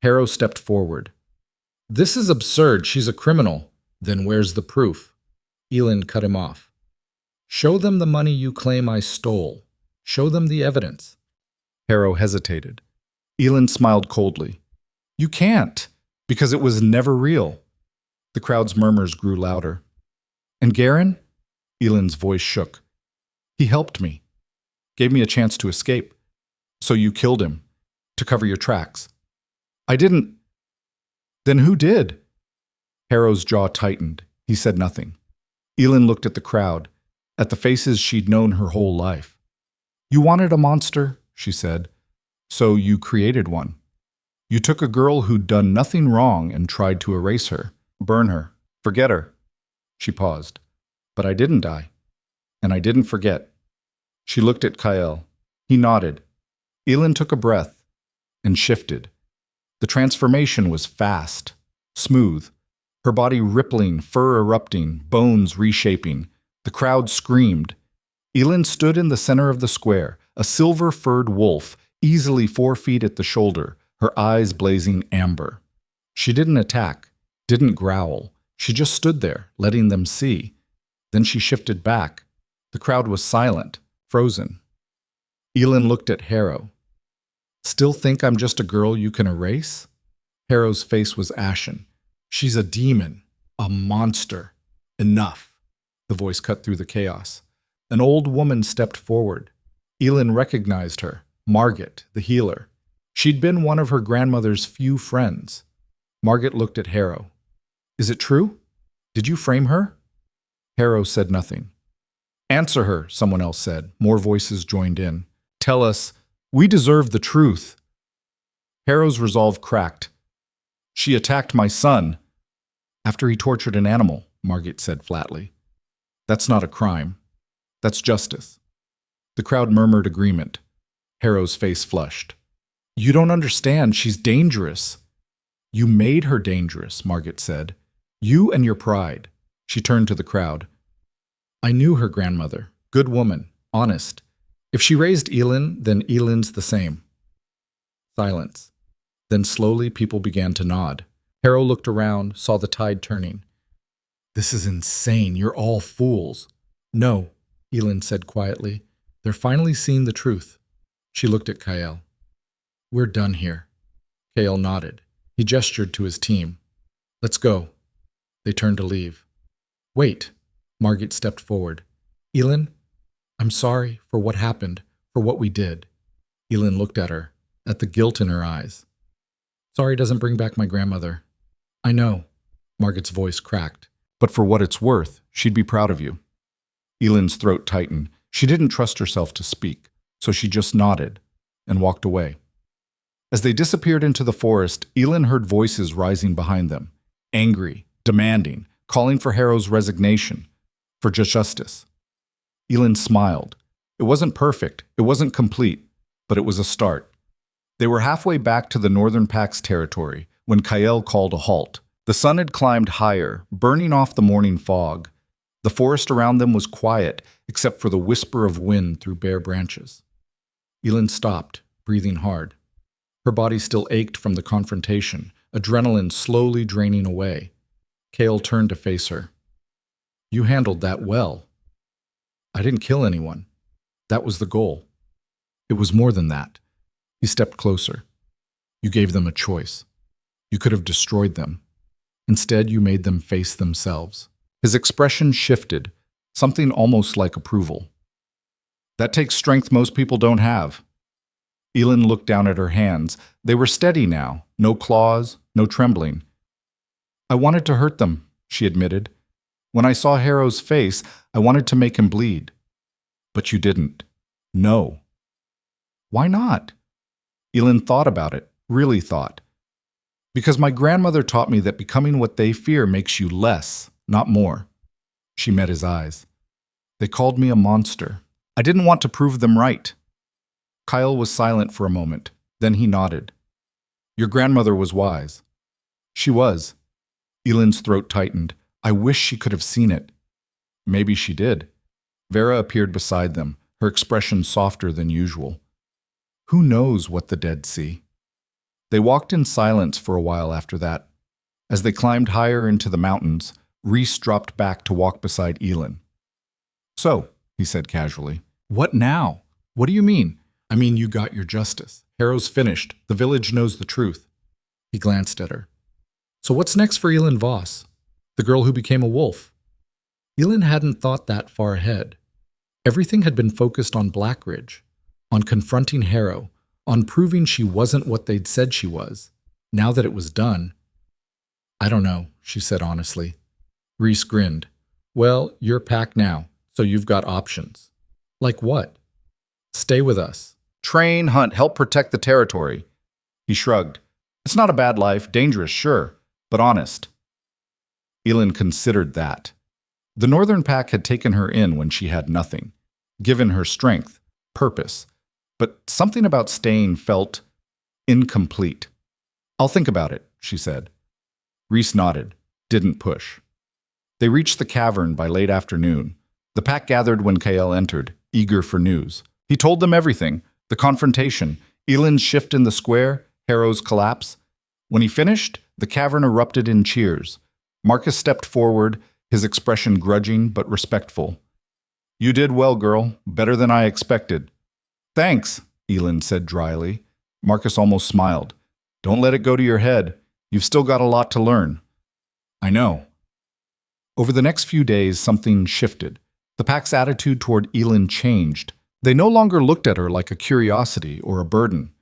Harrow stepped forward. This is absurd. She's a criminal. Then where's the proof? Elin cut him off. Show them the money you claim I stole. Show them the evidence. Harrow hesitated. Elin smiled coldly. You can't, because it was never real. The crowd's murmurs grew louder. And Garen? Elin's voice shook. He helped me. Gave me a chance to escape. So you killed him, to cover your tracks. I didn't. Then who did? Harrow's jaw tightened. He said nothing. Elin looked at the crowd, at the faces she'd known her whole life. You wanted a monster, she said, so you created one. You took a girl who'd done nothing wrong and tried to erase her, burn her, forget her. She paused. But I didn't die. And I didn't forget. She looked at Kyle. He nodded. Elin took a breath and shifted. The transformation was fast, smooth, her body rippling, fur erupting, bones reshaping. The crowd screamed. Elin stood in the center of the square, a silver-furred wolf, easily 4 feet at the shoulder, her eyes blazing amber. She didn't attack, didn't growl. She just stood there, letting them see. Then she shifted back. The crowd was silent, frozen. Elin looked at Harrow. Still think I'm just a girl you can erase? Harrow's face was ashen. She's a demon, a monster. Enough. The voice cut through the chaos. An old woman stepped forward. Elin recognized her, Margit, the healer. She'd been one of her grandmother's few friends. Margit looked at Harrow. Is it true? Did you frame her? Harrow said nothing. Answer her, someone else said. More voices joined in. Tell us, we deserve the truth. Harrow's resolve cracked. She attacked my son. After he tortured an animal, Margit said flatly. That's not a crime. That's justice. The crowd murmured agreement. Harrow's face flushed. You don't understand. She's dangerous. You made her dangerous, Margit said. You and your pride. She turned to the crowd. I knew her grandmother. Good woman. Honest. If she raised Elin, then Elin's the same. Silence. Then slowly people began to nod. Harrow looked around, saw the tide turning. This is insane. You're all fools. No, Elin said quietly. They're finally seeing the truth. She looked at Kyle. We're done here. Kyle nodded. He gestured to his team. Let's go. They turned to leave. Wait. Margit stepped forward. Elin, I'm sorry for what happened, for what we did. Elin looked at her, at the guilt in her eyes. Sorry doesn't bring back my grandmother. I know. Margit's voice cracked. But for what it's worth, she'd be proud of you. Elin's throat tightened. She didn't trust herself to speak, so she just nodded and walked away. As they disappeared into the forest, Elin heard voices rising behind them, angry, demanding, calling for Harrow's resignation, for justice. Elin smiled. It wasn't perfect, it wasn't complete, but it was a start. They were halfway back to the Northern Pack's territory when Kyle called a halt. The sun had climbed higher, burning off the morning fog. The forest around them was quiet, except for the whisper of wind through bare branches. Elin stopped, breathing hard. Her body still ached from the confrontation, adrenaline slowly draining away. Kale turned to face her. You handled that well. I didn't kill anyone. That was the goal. It was more than that. He stepped closer. You gave them a choice. You could have destroyed them. Instead, you made them face themselves. His expression shifted, something almost like approval. That takes strength most people don't have. Elin looked down at her hands. They were steady now, no claws, no trembling. I wanted to hurt them, she admitted. When I saw Harrow's face, I wanted to make him bleed. But you didn't. No. Why not? Elin thought about it, really thought. Because my grandmother taught me that becoming what they fear makes you less, not more. She met his eyes. They called me a monster. I didn't want to prove them right. Kyle was silent for a moment. Then he nodded. Your grandmother was wise. She was. Elin's throat tightened. I wish she could have seen it. Maybe she did. Vera appeared beside them, her expression softer than usual. Who knows what the dead see? They walked in silence for a while after that. As they climbed higher into the mountains, Reese dropped back to walk beside Elin. So, he said casually, what now? What do you mean? I mean, you got your justice. Harrow's finished. The village knows the truth. He glanced at her. So what's next for Elin Voss, the girl who became a wolf? Elin hadn't thought that far ahead. Everything had been focused on Blackridge, on confronting Harrow, on proving she wasn't what they'd said she was. Now that it was done, I don't know, she said honestly. Reese grinned. Well, you're pack now, so you've got options. Like what? Stay with us. Train, hunt, help protect the territory. He shrugged. It's not a bad life, dangerous, sure, but honest. Elin considered that. The Northern Pack had taken her in when she had nothing, given her strength, purpose, but something about staying felt incomplete. I'll think about it, she said. Reese nodded, didn't push. They reached the cavern by late afternoon. The pack gathered when Kael entered, eager for news. He told them everything, the confrontation, Elin's shift in the square, Harrow's collapse. When he finished, the cavern erupted in cheers. Marcus stepped forward, his expression grudging but respectful. You did well, girl, better than I expected. Thanks, Elin said dryly. Marcus almost smiled. Don't let it go to your head. You've still got a lot to learn. I know. Over the next few days, something shifted. The pack's attitude toward Elin changed. They no longer looked at her like a curiosity or a burden.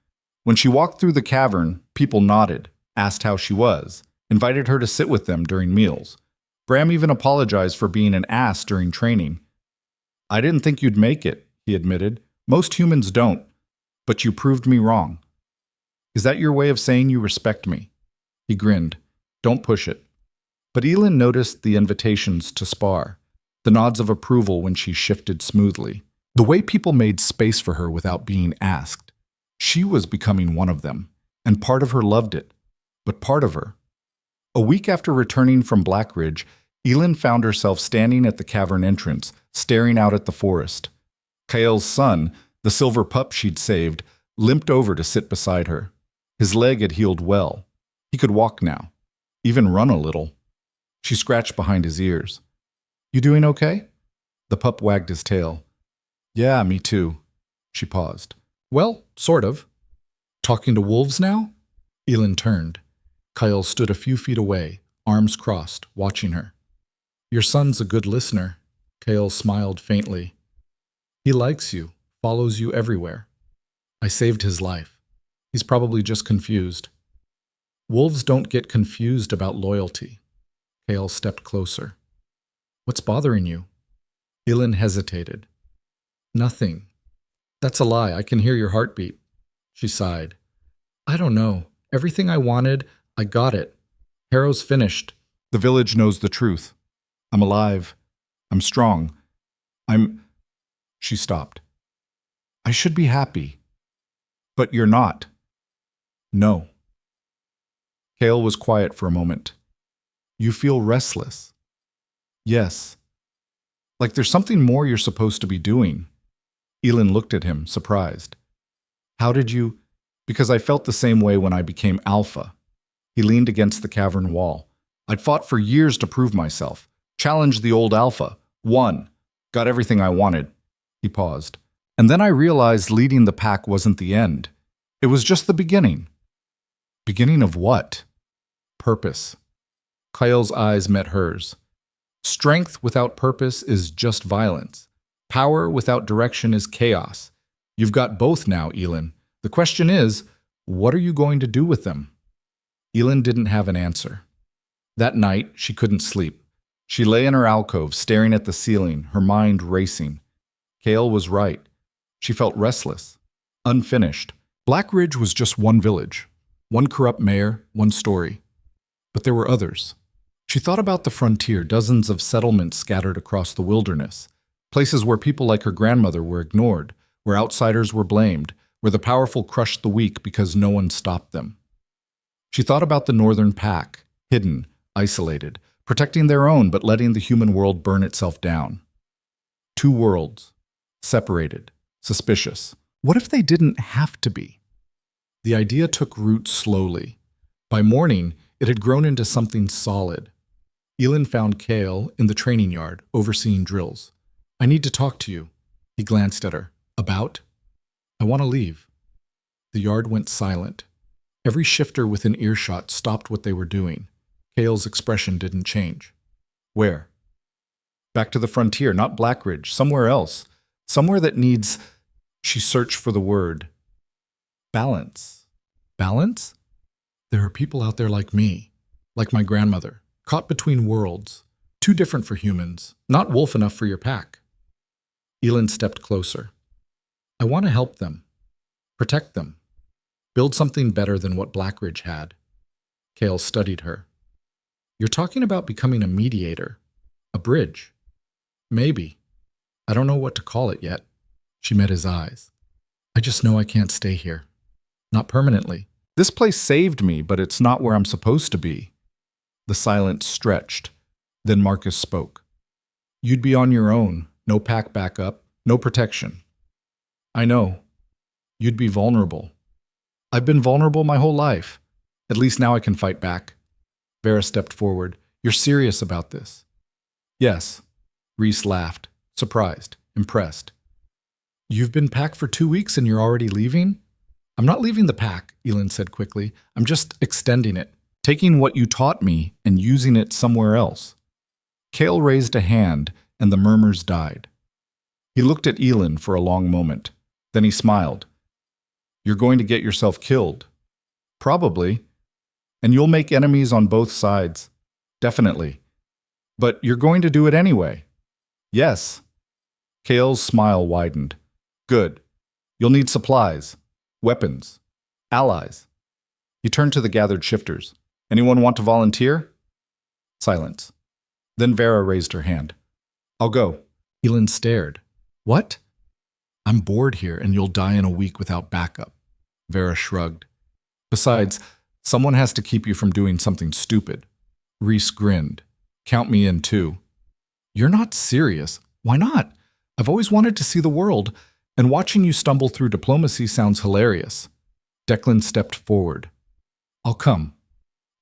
When she walked through the cavern, people nodded, asked how she was, invited her to sit with them during meals. Bram even apologized for being an ass during training. I didn't think you'd make it, he admitted. Most humans don't, but you proved me wrong. Is that your way of saying you respect me? He grinned. Don't push it. But Elin noticed the invitations to spar, the nods of approval when she shifted smoothly, the way people made space for her without being asked. She was becoming one of them, and part of her loved it, but part of her. A week after returning from Blackridge, Elin found herself standing at the cavern entrance, staring out at the forest. Kael's son, the silver pup she'd saved, limped over to sit beside her. His leg had healed well. He could walk now, even run a little. She scratched behind his ears. You doing okay? The pup wagged his tail. Yeah, me too. She paused. Well, sort of. Talking to wolves now? Elin turned. Kael stood a few feet away, arms crossed, watching her. Your son's a good listener. Kael smiled faintly. He likes you, follows you everywhere. I saved his life. He's probably just confused. Wolves don't get confused about loyalty. Kael stepped closer. What's bothering you? Elin hesitated. Nothing. That's a lie. I can hear your heartbeat. She sighed. I don't know. Everything I wanted, I got it. Harrow's finished. The village knows the truth. I'm alive. I'm strong. She stopped. I should be happy. But you're not. No. Kael was quiet for a moment. You feel restless. Yes. Like there's something more you're supposed to be doing. Elin looked at him, surprised. How did you? Because I felt the same way when I became Alpha. He leaned against the cavern wall. I'd fought for years to prove myself. Challenged the old Alpha. Won. Got everything I wanted. He paused. And then I realized leading the pack wasn't the end. It was just the beginning. Beginning of what? Purpose. Kael's eyes met hers. Strength without purpose is just violence. Power without direction is chaos. You've got both now, Elin. The question is, what are you going to do with them? Elin didn't have an answer. That night, she couldn't sleep. She lay in her alcove, staring at the ceiling, her mind racing. Kael was right. She felt restless, unfinished. Blackridge was just one village, one corrupt mayor, one story. But there were others. She thought about the frontier, dozens of settlements scattered across the wilderness, places where people like her grandmother were ignored, where outsiders were blamed, where the powerful crushed the weak because no one stopped them. She thought about the Northern Pack, hidden, isolated, protecting their own but letting the human world burn itself down. Two worlds, separated, suspicious. What if they didn't have to be? The idea took root slowly. By morning, it had grown into something solid. Elin found Kale in the training yard, overseeing drills. I need to talk to you. He glanced at her. About? I want to leave. The yard went silent. Every shifter within earshot stopped what they were doing. Kale's expression didn't change. Where? Back to the frontier, not Blackridge, somewhere else. Somewhere that needs... She searched for the word. Balance. Balance? There are people out there like me, like my grandmother, caught between worlds, too different for humans, not wolf enough for your pack. Elin stepped closer. I want to help them, protect them, build something better than what Blackridge had. Kale studied her. You're talking about becoming a mediator, a bridge. Maybe. I don't know what to call it yet. She met his eyes. I just know I can't stay here. Not permanently. This place saved me, but it's not where I'm supposed to be. The silence stretched. Then Marcus spoke. You'd be on your own, no pack backup, no protection. I know. You'd be vulnerable. I've been vulnerable my whole life. At least now I can fight back. Vera stepped forward. You're serious about this? Yes. Reese laughed, surprised, impressed. You've been pack for 2 weeks and you're already leaving? I'm not leaving the pack, Elin said quickly. I'm just extending it, taking what you taught me and using it somewhere else. Kale raised a hand and the murmurs died. He looked at Elin for a long moment. Then he smiled. You're going to get yourself killed. Probably. And you'll make enemies on both sides. Definitely. But you're going to do it anyway. Yes. Kale's smile widened. Good. You'll need supplies, weapons, allies. He turned to the gathered shifters. Anyone want to volunteer? Silence. Then Vera raised her hand. I'll go. Elin stared. What? I'm bored here and you'll die in a week without backup. Vera shrugged. Besides, someone has to keep you from doing something stupid. Reese grinned. Count me in too. You're not serious. Why not? I've always wanted to see the world, and watching you stumble through diplomacy sounds hilarious. Declan stepped forward. I'll come.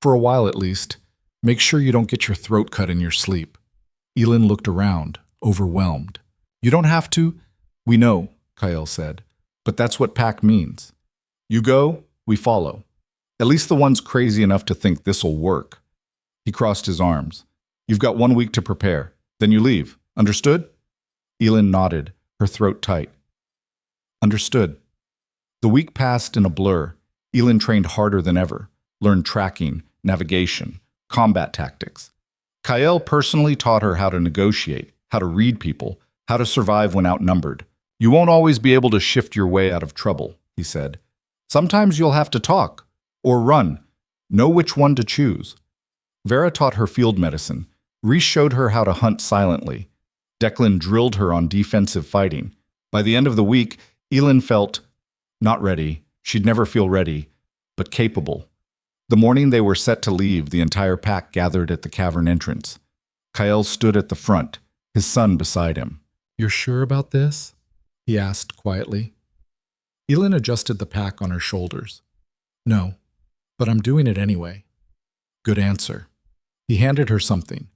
For a while at least. Make sure you don't get your throat cut in your sleep. Elin looked around, overwhelmed. You don't have to. We know, Kyle said. But that's what pack means. You go, we follow. At least the ones crazy enough to think this'll work. He crossed his arms. You've got 1 week to prepare. Then you leave. Understood? Elin nodded, her throat tight. Understood. The week passed in a blur. Elin trained harder than ever, learned tracking, navigation, combat tactics. Kyle personally taught her how to negotiate, how to read people, how to survive when outnumbered. You won't always be able to shift your way out of trouble, he said. Sometimes you'll have to talk, or run. Know which one to choose. Vera taught her field medicine. Reese showed her how to hunt silently. Declan drilled her on defensive fighting. By the end of the week, Elin felt not ready. She'd never feel ready, but capable. The morning they were set to leave, the entire pack gathered at the cavern entrance. Kyle stood at the front, his son beside him. You're sure about this? He asked quietly. Elin adjusted the pack on her shoulders. No, but I'm doing it anyway. Good answer. He handed her something,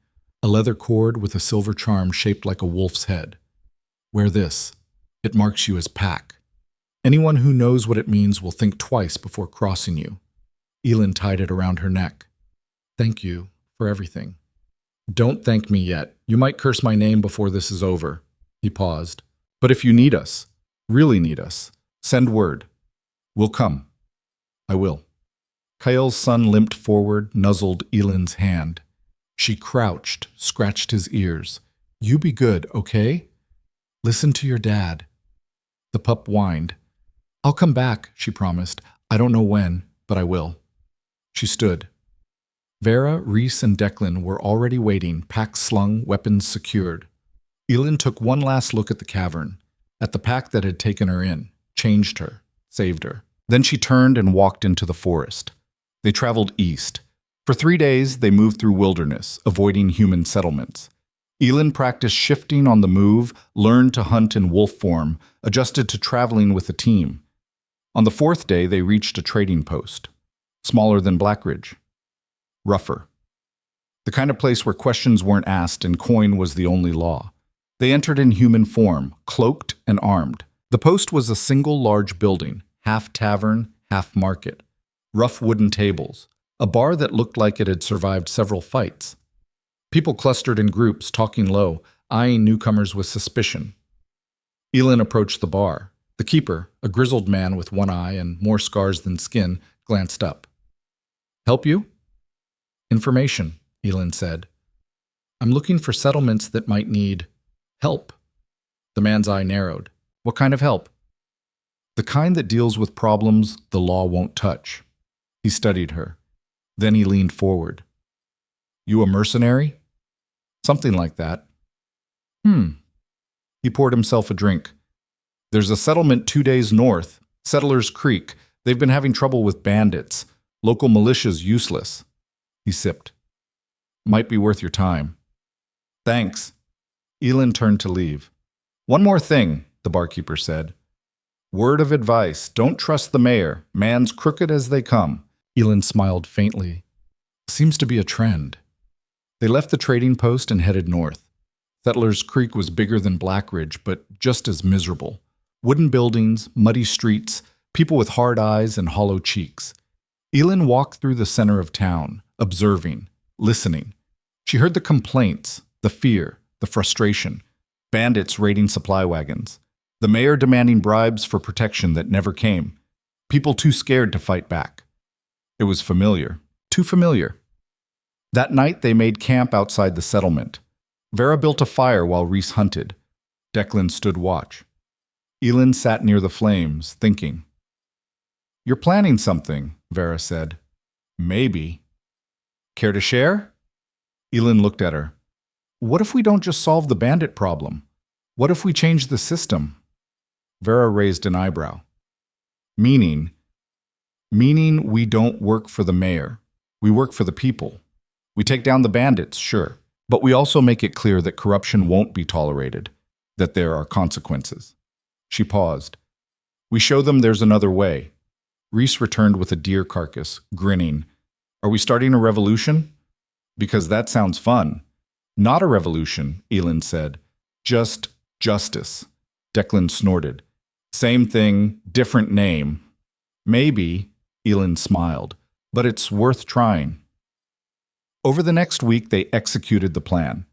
a leather cord with a silver charm shaped like a wolf's head. Wear this. It marks you as pack. Anyone who knows what it means will think twice before crossing you. Elin tied it around her neck. Thank you for everything. Don't thank me yet. You might curse my name before this is over. He paused. But if you need us, really need us, send word. We'll come. I will. Kyle's son limped forward, nuzzled Elin's hand. She crouched, scratched his ears. You be good, okay? Listen to your dad. The pup whined. I'll come back, she promised. I don't know when, but I will. She stood. Vera, Reese, and Declan were already waiting, packs slung, weapons secured. Elin took one last look at the cavern, at the pack that had taken her in, changed her, saved her. Then she turned and walked into the forest. They traveled east. For 3 days, they moved through wilderness, avoiding human settlements. Elin practiced shifting on the move, learned to hunt in wolf form, adjusted to traveling with a team. On the 4th day, they reached a trading post, smaller than Blackridge, rougher. The kind of place where questions weren't asked and coin was the only law. They entered in human form, cloaked and armed. The post was a single large building, half tavern, half market. Rough wooden tables. A bar that looked like it had survived several fights. People clustered in groups, talking low, eyeing newcomers with suspicion. Elin approached the bar. The keeper, a grizzled man with one eye and more scars than skin, glanced up. "Help you?" "Information," Elin said. "I'm looking for settlements that might need help." The man's eye narrowed. "What kind of help?" "The kind that deals with problems the law won't touch." He studied her. Then he leaned forward. "You a mercenary?" "Something like that." He poured himself a drink. "There's a settlement 2 days north, Settlers Creek. They've been having trouble with bandits. Local militia's useless." He sipped. "Might be worth your time." "Thanks." Elin turned to leave. "One more thing," the barkeeper said. "Word of advice, don't trust the mayor. Man's crooked as they come." Elin smiled faintly. "Seems to be a trend." They left the trading post and headed north. Settlers Creek was bigger than Blackridge, but just as miserable. Wooden buildings, muddy streets, people with hard eyes and hollow cheeks. Elin walked through the center of town, observing, listening. She heard the complaints, the fear, the frustration. Bandits raiding supply wagons. The mayor demanding bribes for protection that never came. People too scared to fight back. It was familiar. Too familiar. That night they made camp outside the settlement. Vera built a fire while Reese hunted. Declan stood watch. Elin sat near the flames, thinking. "You're planning something," Vera said. "Maybe." "Care to share?" Elin looked at her. "What if we don't just solve the bandit problem? What if we change the system?" Vera raised an eyebrow. Meaning we don't work for the mayor. We work for the people. We take down the bandits, sure, but we also make it clear that corruption won't be tolerated, that there are consequences. She paused. We show them there's another way. Reese returned with a deer carcass, grinning. "Are we starting a revolution?" "Because that sounds fun." "Not a revolution," Elin said. "Just justice." Declan snorted. "Same thing, different name." "Maybe," Elin smiled, "but it's worth trying." Over the next week, they executed the plan.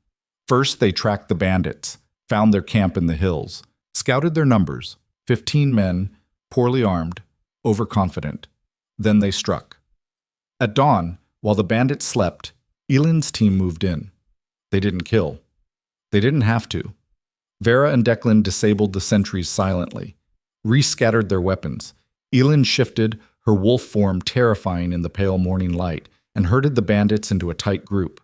First, they tracked the bandits, found their camp in the hills, scouted their numbers, 15 men, poorly armed, overconfident. Then they struck. At dawn, while the bandits slept, Elin's team moved in. They didn't kill. They didn't have to. Vera and Declan disabled the sentries silently. Reese scattered their weapons. Elin shifted, her wolf form terrifying in the pale morning light, and herded the bandits into a tight group.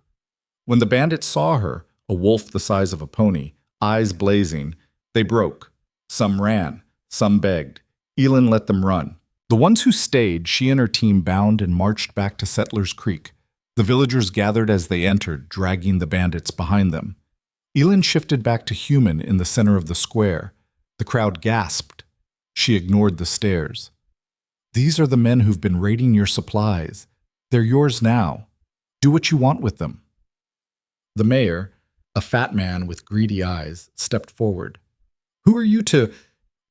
When the bandits saw her, a wolf the size of a pony, eyes blazing, they broke. Some ran, some begged. Elin let them run. The ones who stayed, she and her team bound and marched back to Settlers Creek. The villagers gathered as they entered, dragging the bandits behind them. Elin shifted back to human in the center of the square. The crowd gasped. She ignored the stares. "These are the men who've been raiding your supplies. They're yours now. Do what you want with them." The mayor, a fat man with greedy eyes, stepped forward. "Who are you to—"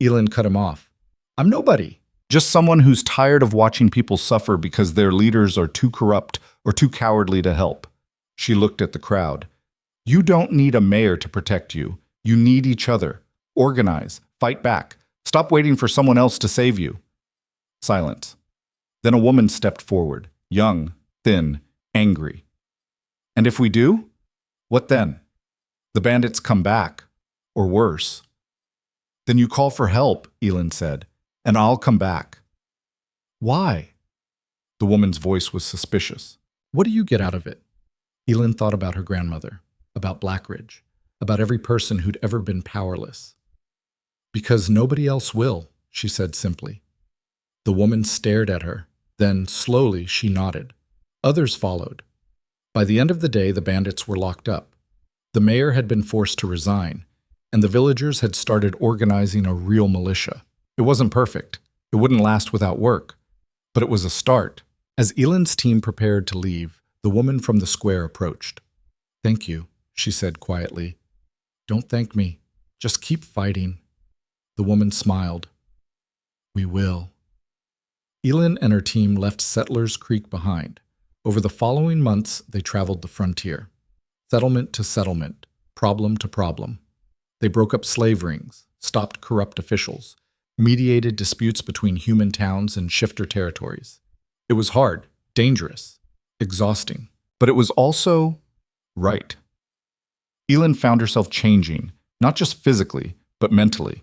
Elin cut him off. "I'm nobody. Just someone who's tired of watching people suffer because their leaders are too corrupt or too cowardly to help." She looked at the crowd. "You don't need a mayor to protect you. You need each other. Organize. Fight back. Stop waiting for someone else to save you." Silence. Then a woman stepped forward, young, thin, angry. "And if we do? What then? The bandits come back, or worse." "Then you call for help," Elin said, "and I'll come back." "Why?" The woman's voice was suspicious. "What do you get out of it?" Elin thought about her grandmother, about Blackridge, about every person who'd ever been powerless. "Because nobody else will," she said simply. The woman stared at her. Then, slowly, she nodded. Others followed. By the end of the day, the bandits were locked up. The mayor had been forced to resign, and the villagers had started organizing a real militia. It wasn't perfect. It wouldn't last without work. But it was a start. As Elin's team prepared to leave, the woman from the square approached. "Thank you," she said quietly. "Don't thank me. Just keep fighting." The woman smiled. "We will." Elin and her team left Settlers Creek behind. Over the following months, they traveled the frontier. Settlement to settlement, problem to problem. They broke up slave rings, stopped corrupt officials, mediated disputes between human towns and shifter territories. It was hard, dangerous, exhausting. But it was also right. Elin found herself changing, not just physically, but mentally.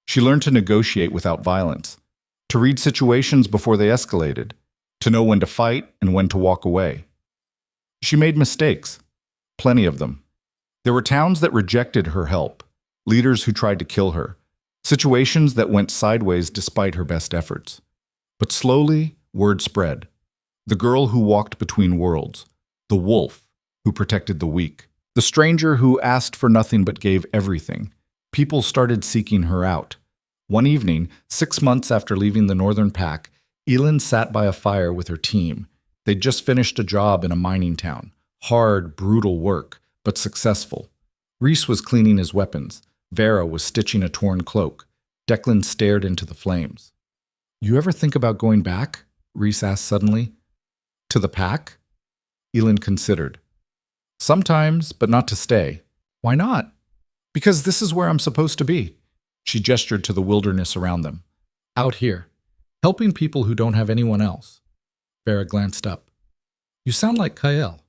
She learned to negotiate without violence, to read situations before they escalated, to know when to fight and when to walk away. She made mistakes, plenty of them. There were towns that rejected her help, leaders who tried to kill her, situations that went sideways despite her best efforts. But slowly, word spread. The girl who walked between worlds, the wolf who protected the weak, the stranger who asked for nothing but gave everything. People started seeking her out. One evening, 6 months after leaving the Northern Pack, Elin sat by a fire with her team. They'd just finished a job in a mining town. Hard, brutal work, but successful. Reese was cleaning his weapons. Vera was stitching a torn cloak. Declan stared into the flames. "You ever think about going back?" Reese asked suddenly. "To the pack?" Elin considered. "Sometimes, but not to stay." "Why not?" "Because this is where I'm supposed to be." She gestured to the wilderness around them. "Out here, helping people who don't have anyone else." Vera glanced up. "You sound like Kael."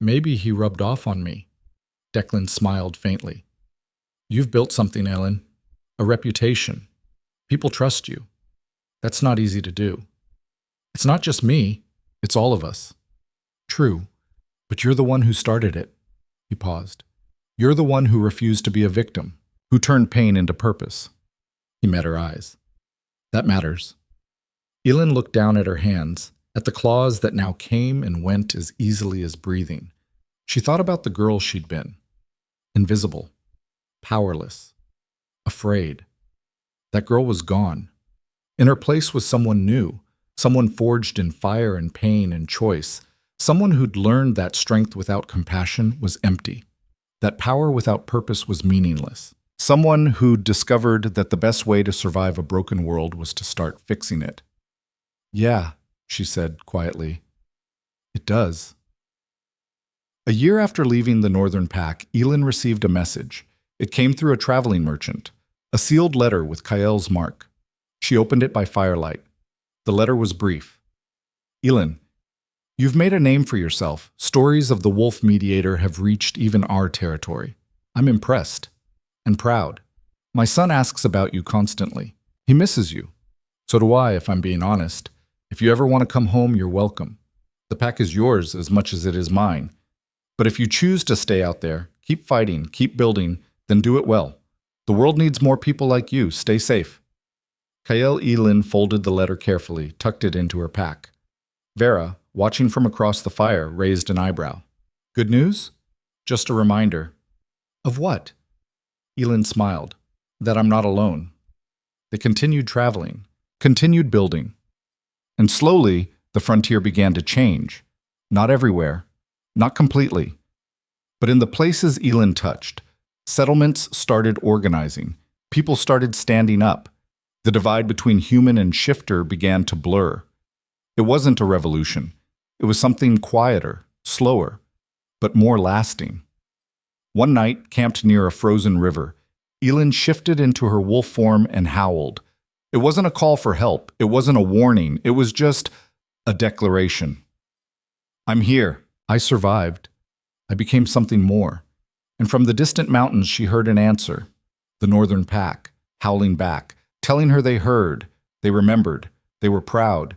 "Maybe he rubbed off on me." Declan smiled faintly. "You've built something, Elin. A reputation. People trust you. That's not easy to do. It's not just me, it's all of us." "True, but you're the one who started it." He paused. "You're the one who refused to be a victim, who turned pain into purpose." He met her eyes. "That matters." Elin looked down at her hands, at the claws that now came and went as easily as breathing. She thought about the girl she'd been. Invisible. Powerless. Afraid. That girl was gone. In her place was someone new, someone forged in fire and pain and choice, someone who'd learned that strength without compassion was empty, that power without purpose was meaningless, someone who'd discovered that the best way to survive a broken world was to start fixing it. "Yeah," she said quietly. "It does." A year after leaving the Northern Pack, Elin received a message. It came through a traveling merchant, a sealed letter with Kael's mark. She opened it by firelight. The letter was brief. "Elin, you've made a name for yourself. Stories of the wolf mediator have reached even our territory. I'm impressed and proud. My son asks about you constantly. He misses you. So do I, if I'm being honest. If you ever want to come home, you're welcome. The pack is yours as much as it is mine. But if you choose to stay out there, keep fighting, keep building, then do it well. The world needs more people like you. Stay safe." Kael Elin folded the letter carefully, tucked it into her pack. Vera, watching from across the fire, raised an eyebrow. "Good news?" "Just a reminder." "Of what?" Elin smiled. "That I'm not alone." They continued traveling, continued building. And slowly, the frontier began to change. Not everywhere, not completely. But in the places Elin touched, settlements started organizing. People started standing up. The divide between human and shifter began to blur. It wasn't a revolution. It was something quieter, slower, but more lasting. One night, camped near a frozen river, Elin shifted into her wolf form and howled. It wasn't a call for help. It wasn't a warning. It was just a declaration. "I'm here. I survived. I became something more." And from the distant mountains she heard an answer. The Northern Pack, howling back, telling her they heard, they remembered, they were proud.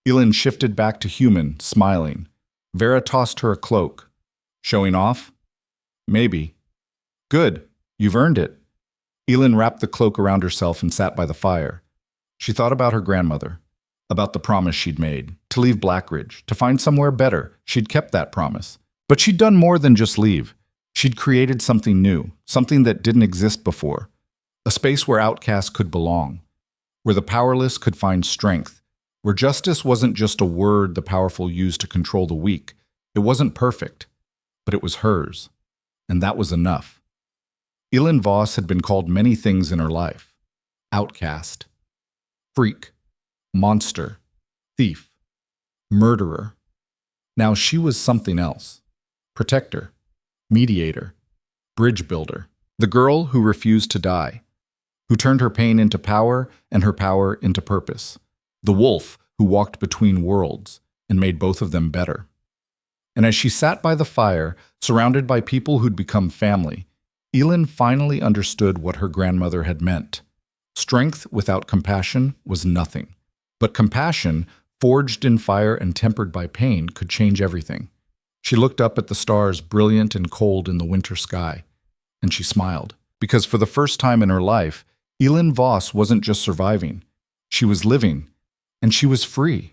Elin shifted back to human, smiling. Vera tossed her a cloak. "Showing off?" "Maybe." "Good. You've earned it." Elin wrapped the cloak around herself and sat by the fire. She thought about her grandmother, about the promise she'd made, to leave Blackridge, to find somewhere better. She'd kept that promise. But she'd done more than just leave. She'd created something new, something that didn't exist before. A space where outcasts could belong, where the powerless could find strength, where justice wasn't just a word the powerful used to control the weak, It wasn't perfect, but it was hers, and that was enough. Elin Voss had been called many things in her life: outcast, freak, monster, thief, murderer. Now she was something else: protector, mediator, bridge builder, the girl who refused to die, who turned her pain into power and her power into purpose, the wolf who walked between worlds and made both of them better. And as she sat by the fire, surrounded by people who'd become family, Elin finally understood what her grandmother had meant. Strength without compassion was nothing, but compassion, forged in fire and tempered by pain, could change everything. She looked up at the stars, brilliant and cold in the winter sky, and she smiled, because for the first time in her life, Elin Voss wasn't just surviving. She was living, and she was free.